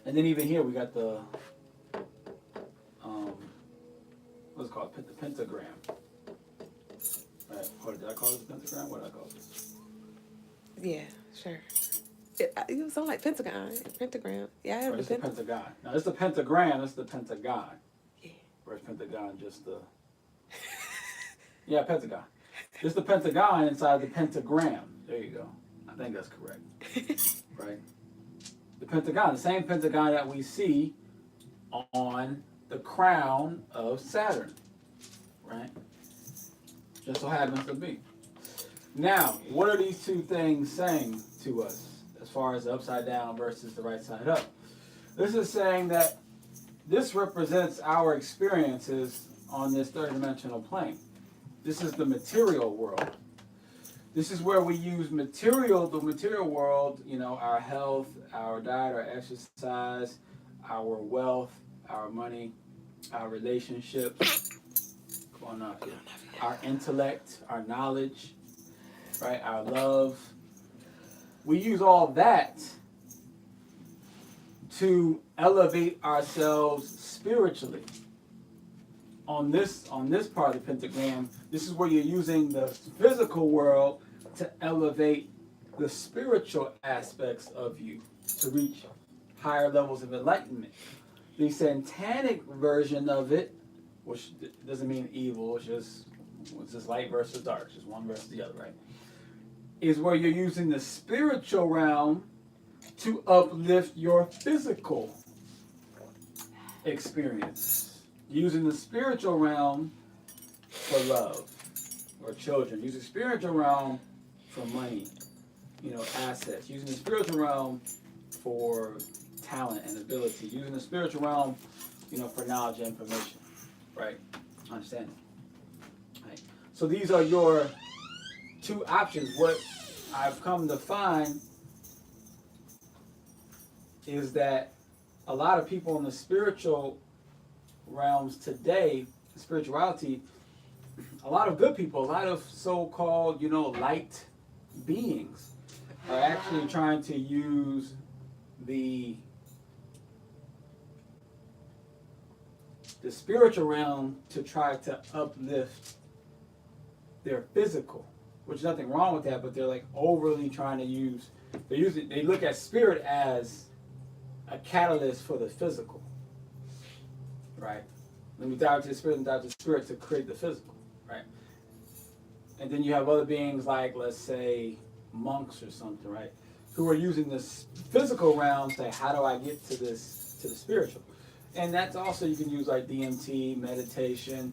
And then even here we got the what's it called? The pentagram. Right? What did I call it? The pentagram? What did I call it? Yeah, sure. It sound like pentagon. Pentagram. Yeah, I have It's the pentagon. Now it's the pentagram. It's the pentagon. Yeah. Where's pentagon? Just the pentagon. It's the pentagon inside the pentagram. There you go. I think that's correct. Right? The pentagon, the same pentagon that we see on the crown of Saturn. Right? Just so happens to be. Now, what are these two things saying to us as far as the upside down versus the right side up? This is saying that this represents our experiences on this third dimensional plane. This is the material world. This is where we use the material world, our health, our diet, our exercise, our wealth, our money, our relationships. Come on up here. Our intellect, our knowledge, right? Our love. We use all that to elevate ourselves spiritually. On this part of the pentagram, this is where you're using the physical world to elevate the spiritual aspects of you to reach higher levels of enlightenment. The satanic version of it, which doesn't mean evil, it's just light versus dark, it's just one versus the other, right? Is where you're using the spiritual realm to uplift your physical experience. Using the spiritual realm for love or children. Using the spiritual realm for money, assets. Using the spiritual realm for talent and ability. Using the spiritual realm, for knowledge and information. Right? Understand? Right. So these are your two options. What I've come to find is that a lot of people in the spiritual realms today, spirituality, a lot of good people, a lot of so-called, light beings are actually trying to use the spiritual realm to try to uplift their physical, which is nothing wrong with that, but they're like overly trying to use, they look at spirit as a catalyst for the physical, right? When we dive into the spirit and dive into the spirit to create the physical, right? And then you have other beings like, let's say, monks or something, right? Who are using this physical realm to say, how do I get to this, to the spiritual? And that's also, you can use like DMT, meditation,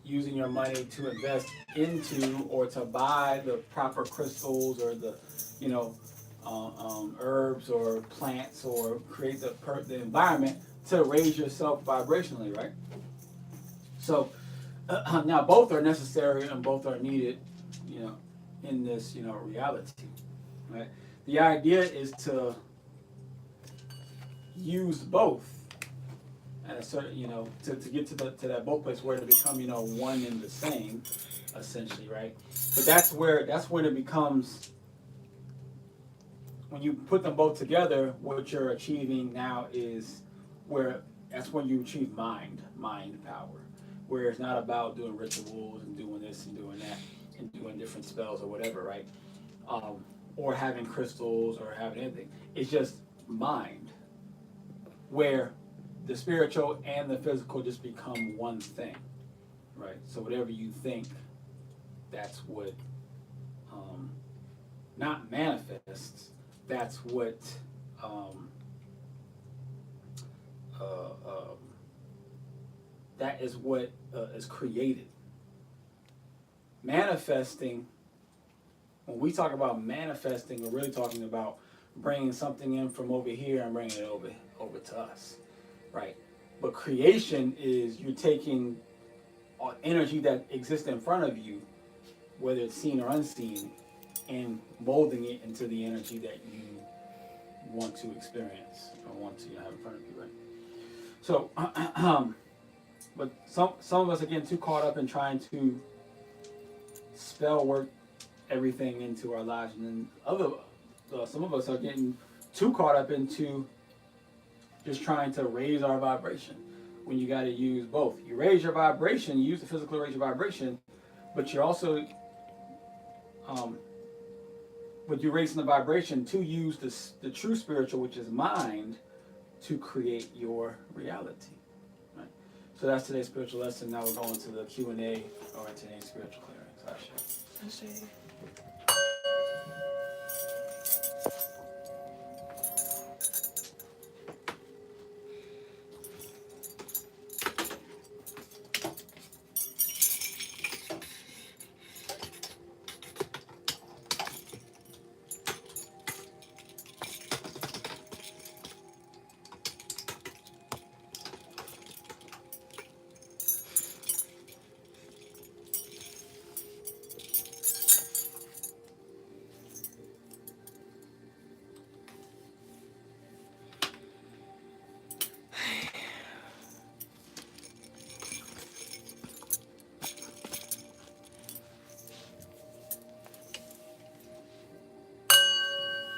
using your money to invest into or to buy the proper crystals or the, you know, herbs or plants, or create the environment to raise yourself vibrationally, right? So now both are necessary and both are needed, you know, in this, you know, reality, right? The idea is to use both at a certain, you know, to get to that both place where they become, you know, one and the same, essentially, right? But that's when it becomes, when you put them both together, what you're achieving now is where, that's when you achieve mind power, where it's not about doing rituals and doing this and doing that and doing different spells or whatever, right? Or having crystals or having anything. It's just mind, where the spiritual and the physical just become one thing, right? So whatever you think, that's what, not manifests, that's what, that is what is created. Manifesting, when we talk about manifesting, we're really talking about bringing something in from over here and bringing it over to us, right? But creation is you're taking energy that exists in front of you, whether it's seen or unseen, and molding it into the energy that you want to experience or want to have in front of you, right? So, but some of us are getting too caught up in trying to spell work everything into our lives, and then some of us are getting too caught up into just trying to raise our vibration, when you got to use both. You raise your vibration, you use the physical to raise your vibration, but you're also but you're raising the vibration to use the true spiritual, which is mind, to create your reality, right? So that's today's spiritual lesson. Now we're going to the Q&A, or today's spiritual clearings. Ashe.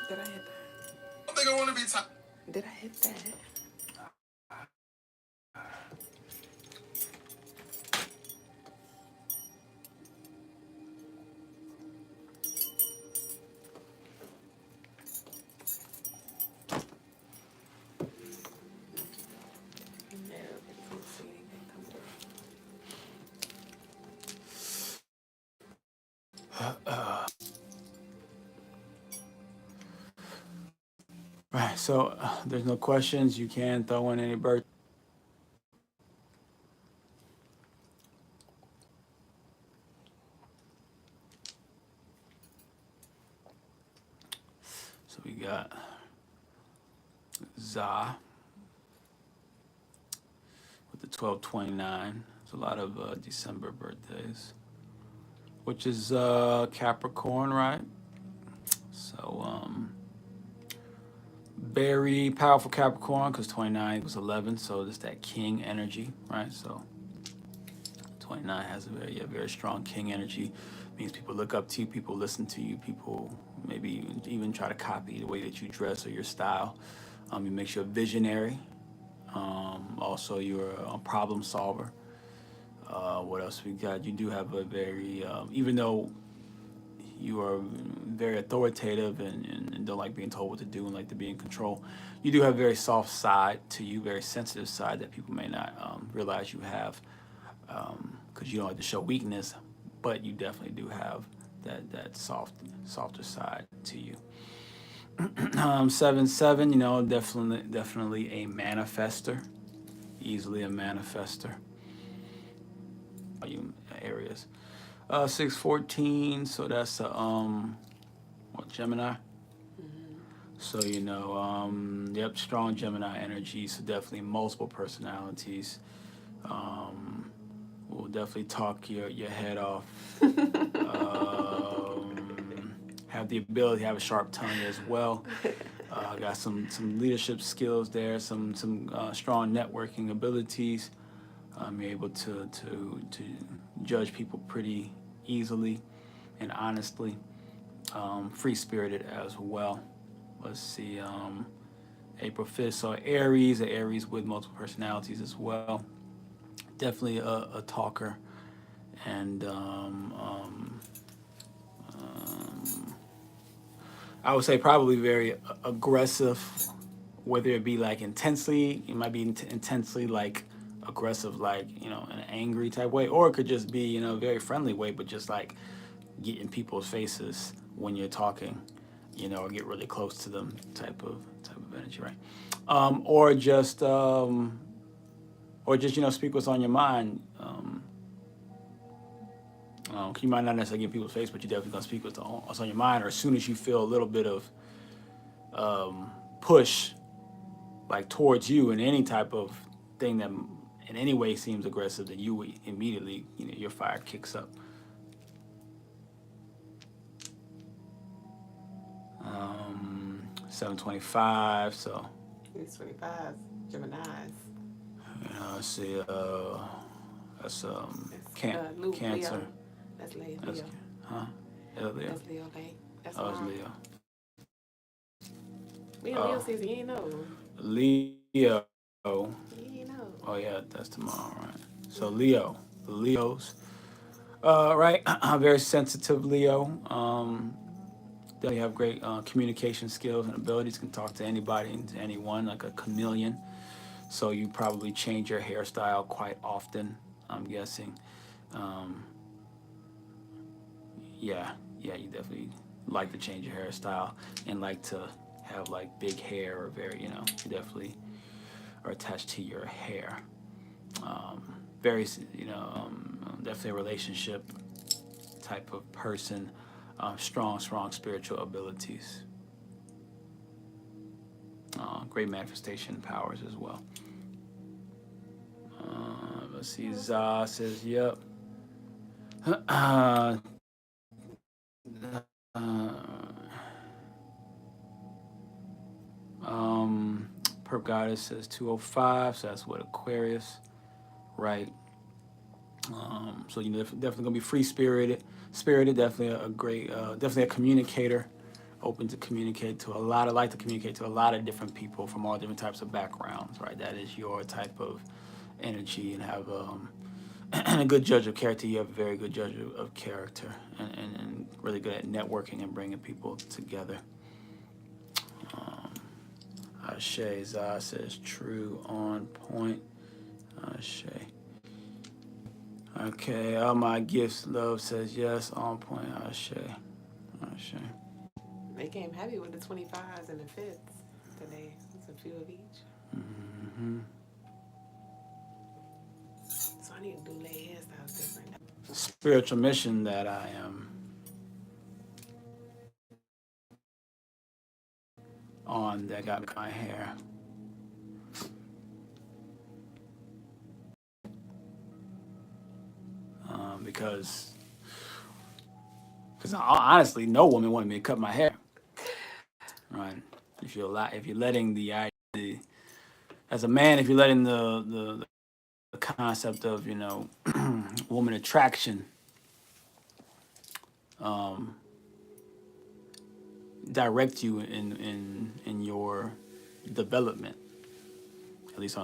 Did I hit that? I think I want to be top. Did I hit that? Right, so there's no questions. You can throw in any birth. So we got Za with the 1229. There's a lot of December birthdays, which is Capricorn, right? So very powerful Capricorn, because 29 equals 11, so it's that king energy, right? So 29 has a very strong king energy. Means people look up to you, people listen to you, people maybe even try to copy the way that you dress or your style. It makes you a visionary. Also, you're a problem solver. What else we got? You do have a very, even though you are very authoritative and don't like being told what to do and like to be in control, you do have a very soft side to you, very sensitive side that people may not realize you have, because you don't like to show weakness, but you definitely do have that softer side to you. 7-7, you know, definitely a manifester, easily a manifester. Areas. 6-14, so that's Gemini. So, you know, yep, strong Gemini energy. So definitely multiple personalities. Will definitely talk your head off. Have the ability to have a sharp tongue as well. Got some leadership skills there. Some strong networking abilities. You're able to judge people pretty easily and honestly. Free spirited as well. Let's see. April 5th, so Aries with multiple personalities as well. Definitely a talker, and I would say probably very aggressive, whether it be like intensely, it might be intensely like aggressive, like, you know, in an angry type way, or it could just be, you know, a very friendly way, but just like get in people's faces when you're talking, you know, or get really close to them type of energy, right? Or just you know, speak what's on your mind. You might not necessarily get in people's face, but you're definitely gonna speak what's on your mind. Or as soon as you feel a little bit of push, like towards you, in any type of thing that in any way seems aggressive, then you would immediately, you know, your fire kicks up. 725, so 25 Geminis. let's see, that's Cancer. Leo. That's Leo. Huh? Leo. That's Leo, babe. That's It's Leo. Leo says you ain't know. Leo. You ain't know. Oh yeah, that's tomorrow, right? So Leo, the Leos, right? Very sensitive Leo. They have great communication skills and abilities. Can talk to anybody and to anyone, like a chameleon. So you probably change your hairstyle quite often, I'm guessing. Yeah, you definitely like to change your hairstyle and like to have like big hair, or very, you know, you definitely are attached to your hair. Very, you know, definitely a relationship type of person. Strong spiritual abilities. Great manifestation powers as well. Let's see, Za says, yep. Perp Goddess says 205, so that's what, Aquarius, right? So you know, definitely gonna be free spirited, definitely a great, definitely a communicator, open to communicate to like to communicate to a lot of different people from all different types of backgrounds, right? That is your type of energy, and have and a good judge of character. You have a very good judge of character, and really good at networking and bringing people together. Ashe Za says true, on point. Ashe. Okay, all my gifts, love says yes, on point. Ashe. They came heavy with the 25s and the 5s today. It's a few of each. Mm-hmm. So I need to do lay hairstyles different. Spiritual mission that I am on, that got my hair. Because honestly, no woman wanted me to cut my hair. Right? If you're letting as a man, if you're letting the concept of, you know, woman attraction direct you in your development, at least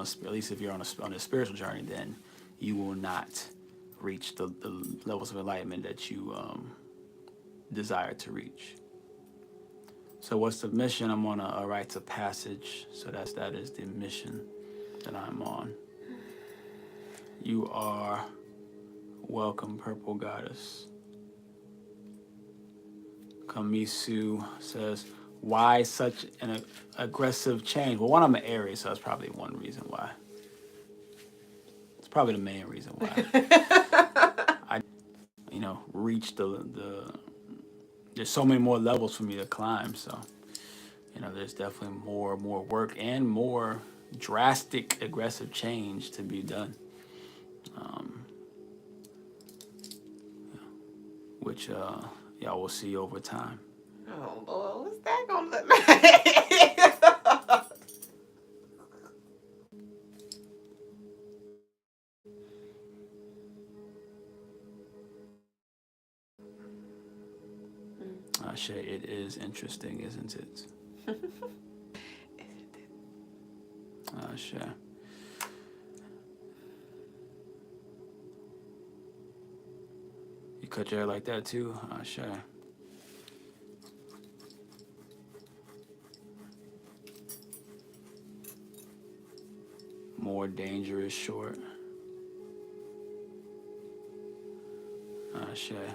if you're on a spiritual journey, then you will not reach the levels of enlightenment that you desire to reach. So what's the mission? I'm on a rite of passage. So that is the mission that I'm on. You are welcome, Purple Goddess. Kamisu says, why such an aggressive change? Well, one, I'm an Aries, so that's probably one reason why. It's probably the main reason why. I, reach the there's so many more levels for me to climb. So, there's definitely more work and more drastic, aggressive change to be done. Which y'all will see over time. Oh Lord, what's that gonna look like? Shay, it is interesting, isn't it? Shay. You cut your hair like that too? Shay. More dangerous short. Shay.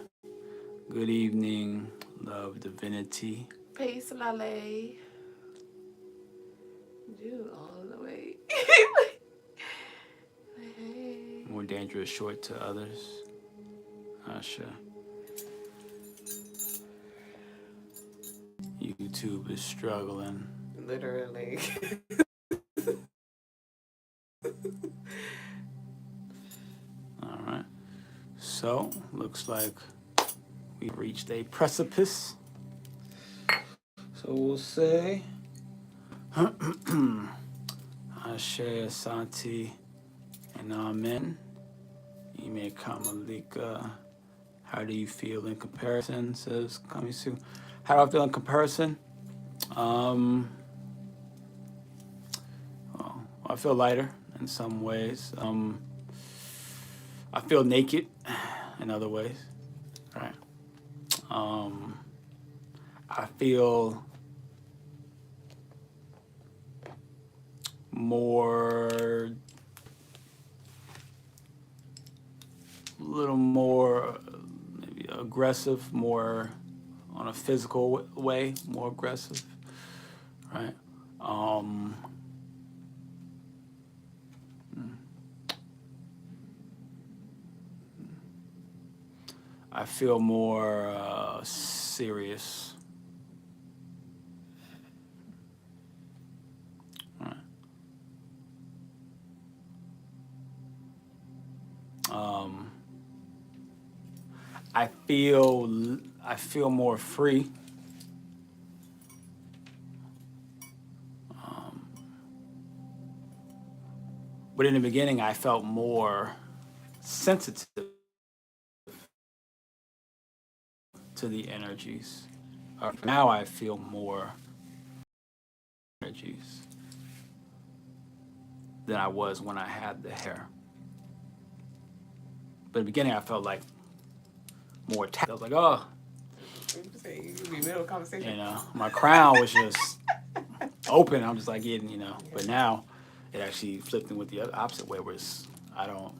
Good evening, love, divinity. Peace, Lale. You all the way. Hey. More dangerous short to others. Sure. YouTube is struggling. Literally. All right. So, looks like we reached a precipice. So we'll say Ashe, Asante, and Amen. Ime Kamalika. How do you feel in comparison? Says Kamisu. How do I feel in comparison? Well, I feel lighter in some ways. I feel naked in other ways. Right. I feel more, a little more maybe aggressive, more on a physical way, more aggressive, right? I feel more serious. Right. I feel more free. But in the beginning, I felt more sensitive to the energies. Now I feel more energies than I was when I had the hair. But in the beginning, I felt like more I was like, oh. My crown was just open. I'm just like getting, Yeah. But now it actually flipped in with the opposite way, where it's, I don't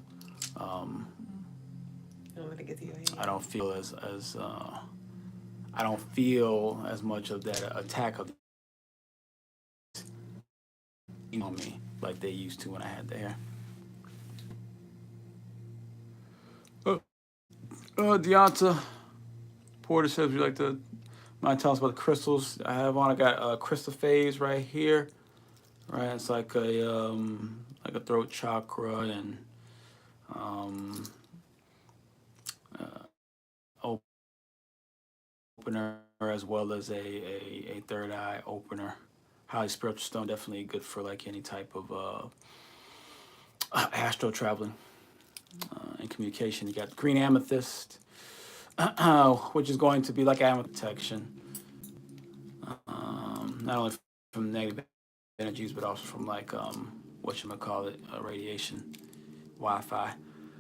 let it get to your head. I don't feel as I don't feel as much of that attack of on me like they used to when I had the hair. Deonta Porter says, would you like to mind tell us about the crystals I have on? I got crystal phase right here. Right, it's like a throat chakra and opener, as well as a third eye opener. Highly spiritual stone, definitely good for like any type of astral traveling and communication. You got green amethyst, which is going to be like amethyst protection, not only from negative energies, but also from like radiation, Wi-Fi.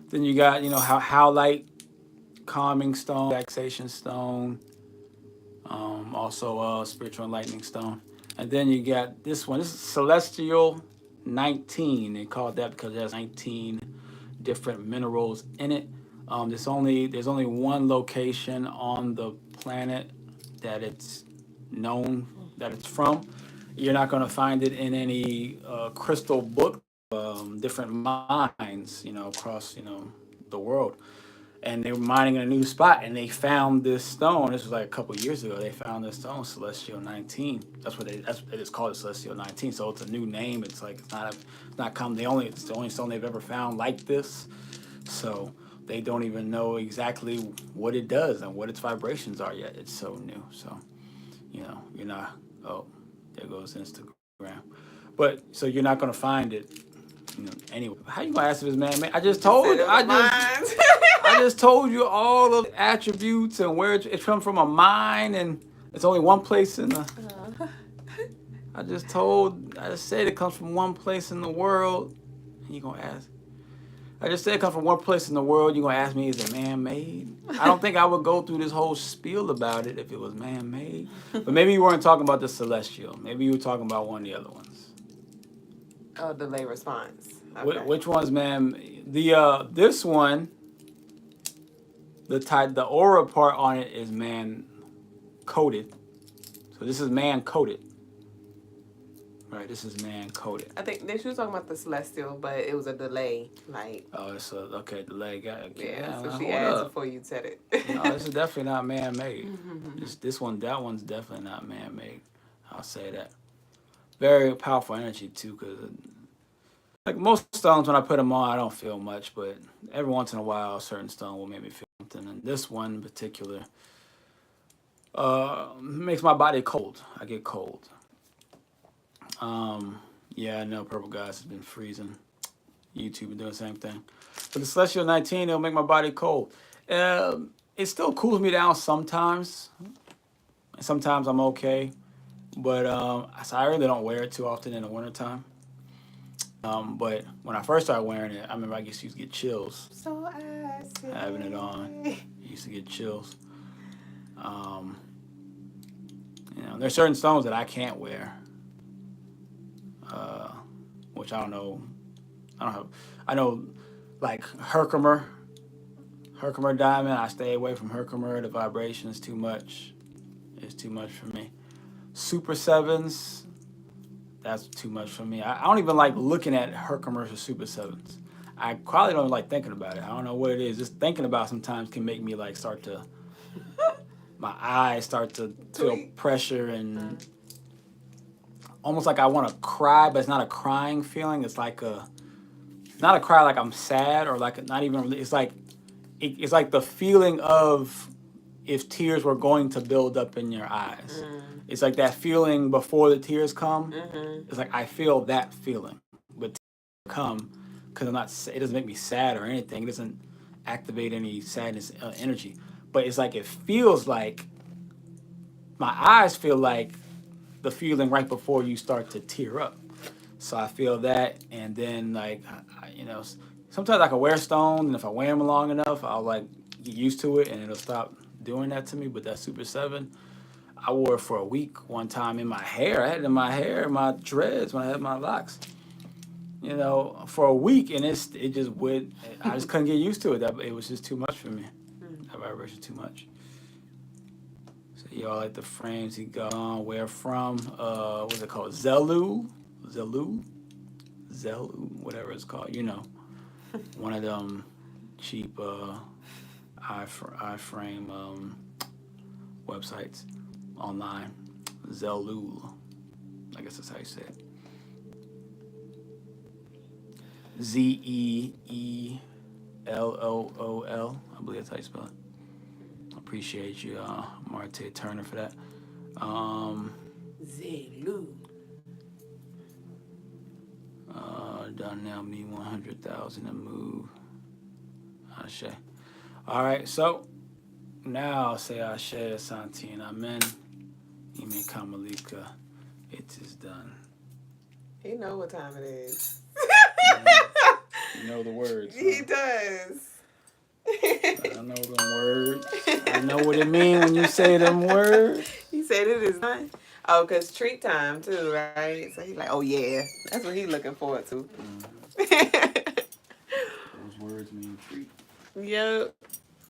Then you got howlite, calming stone, relaxation stone, also spiritual enlightening stone. And then you got this one. This is Celestial 19. They call it that because it has 19 different minerals in it. There's only one location on the planet that it's known that it's from. You're not going to find it in any crystal book, different mines, across, the world. And they were mining in a new spot, and they found this stone. This was like a couple of years ago. They found this stone, Celestial 19. That's what they just called it, Celestial 19. So it's a new name. It's like it's not common. It's the only stone they've ever found like this. So they don't even know exactly what it does and what its vibrations are yet. It's so new. So, you're not. Oh, there goes Instagram. But so you're not gonna find it. Anyway, how you gonna ask if it's man-made? I just told you. I just told you all of the attributes and where it's come from a mine, and it's only one place in the. I just said it comes from one place in the world. And you gonna ask? I just said it comes from one place in the world. You gonna ask me, is it man-made? I don't think I would go through this whole spiel about it if it was man-made. But maybe you weren't talking about the celestial. Maybe you were talking about one of the other ones. Oh, delay response. Okay. Which one's man? This one. The aura part on it is man coded. So this is man coded. Right, this is man coded. I think she was talking about the celestial, but it was a delay. Like, oh, it's okay, delay. Yeah, so she asked before you said it. No, this is definitely not man made. That one's definitely not man made. I'll say that. Very powerful energy too, because like most stones, when I put them on, I don't feel much, but every once in a while, a certain stone will make me feel something. And this one in particular makes my body cold. I get cold. Yeah, I know Purple Guys has been freezing. YouTube been doing the same thing. But the Celestial 19, it'll make my body cold. It still cools me down sometimes. Sometimes I'm okay. But so I really don't wear it too often in the wintertime. But when I first started wearing it, I remember I used to get chills. So having it on. I used to get chills. There's certain stones that I can't wear. Which I don't know. I know, like Herkimer diamond. I stay away from Herkimer. The vibration is too much. It's too much for me. Super sevens. That's too much for me. I don't even like looking at Herkimers or Super sevens. I probably don't like thinking about it. I don't know what it is. Just thinking about it sometimes can make me like start to. My eyes start to feel pressure and. Almost like I want to cry, but it's not a crying feeling. It's like not a cry like I'm sad or like not even. It's like the feeling of if tears were going to build up in your eyes. It's like that feeling before the tears come. It's like I feel that feeling, but tears come because I'm not. It doesn't make me sad or anything. It doesn't activate any sadness energy. But it's like it feels like my eyes feel like. The feeling right before you start to tear up. So I feel that, and then like, sometimes I can wear stones, and if I wear them long enough, I'll like get used to it, and it'll stop doing that to me. But that Super 7, I wore it for a week one time in my hair. I had it in my hair, my dreads when I had my locks. For a week, and it just would. I just couldn't get used to it. It was just too much for me. That vibration too much. Y'all like the frames he got on. Where from? What's it called? Zelle, whatever it's called. One of them cheap iframe websites online. Zelle, I guess that's how you say it. ZEELOOL. I believe that's how you spell it. Appreciate you, Marte Turner, for that. Zelu. Done now, me 100,000 and move. Ashe. All right, so now I'll say Ashe, Santi, and Amen. Ime Kamalika. It is done. He know what time it is. You know the words. He does. I know them words. I know what it means when you say them words. He said it is done. Oh, because treat time too, right? So he's like, oh yeah, that's what he's looking forward to. Those words mean treat. Yep.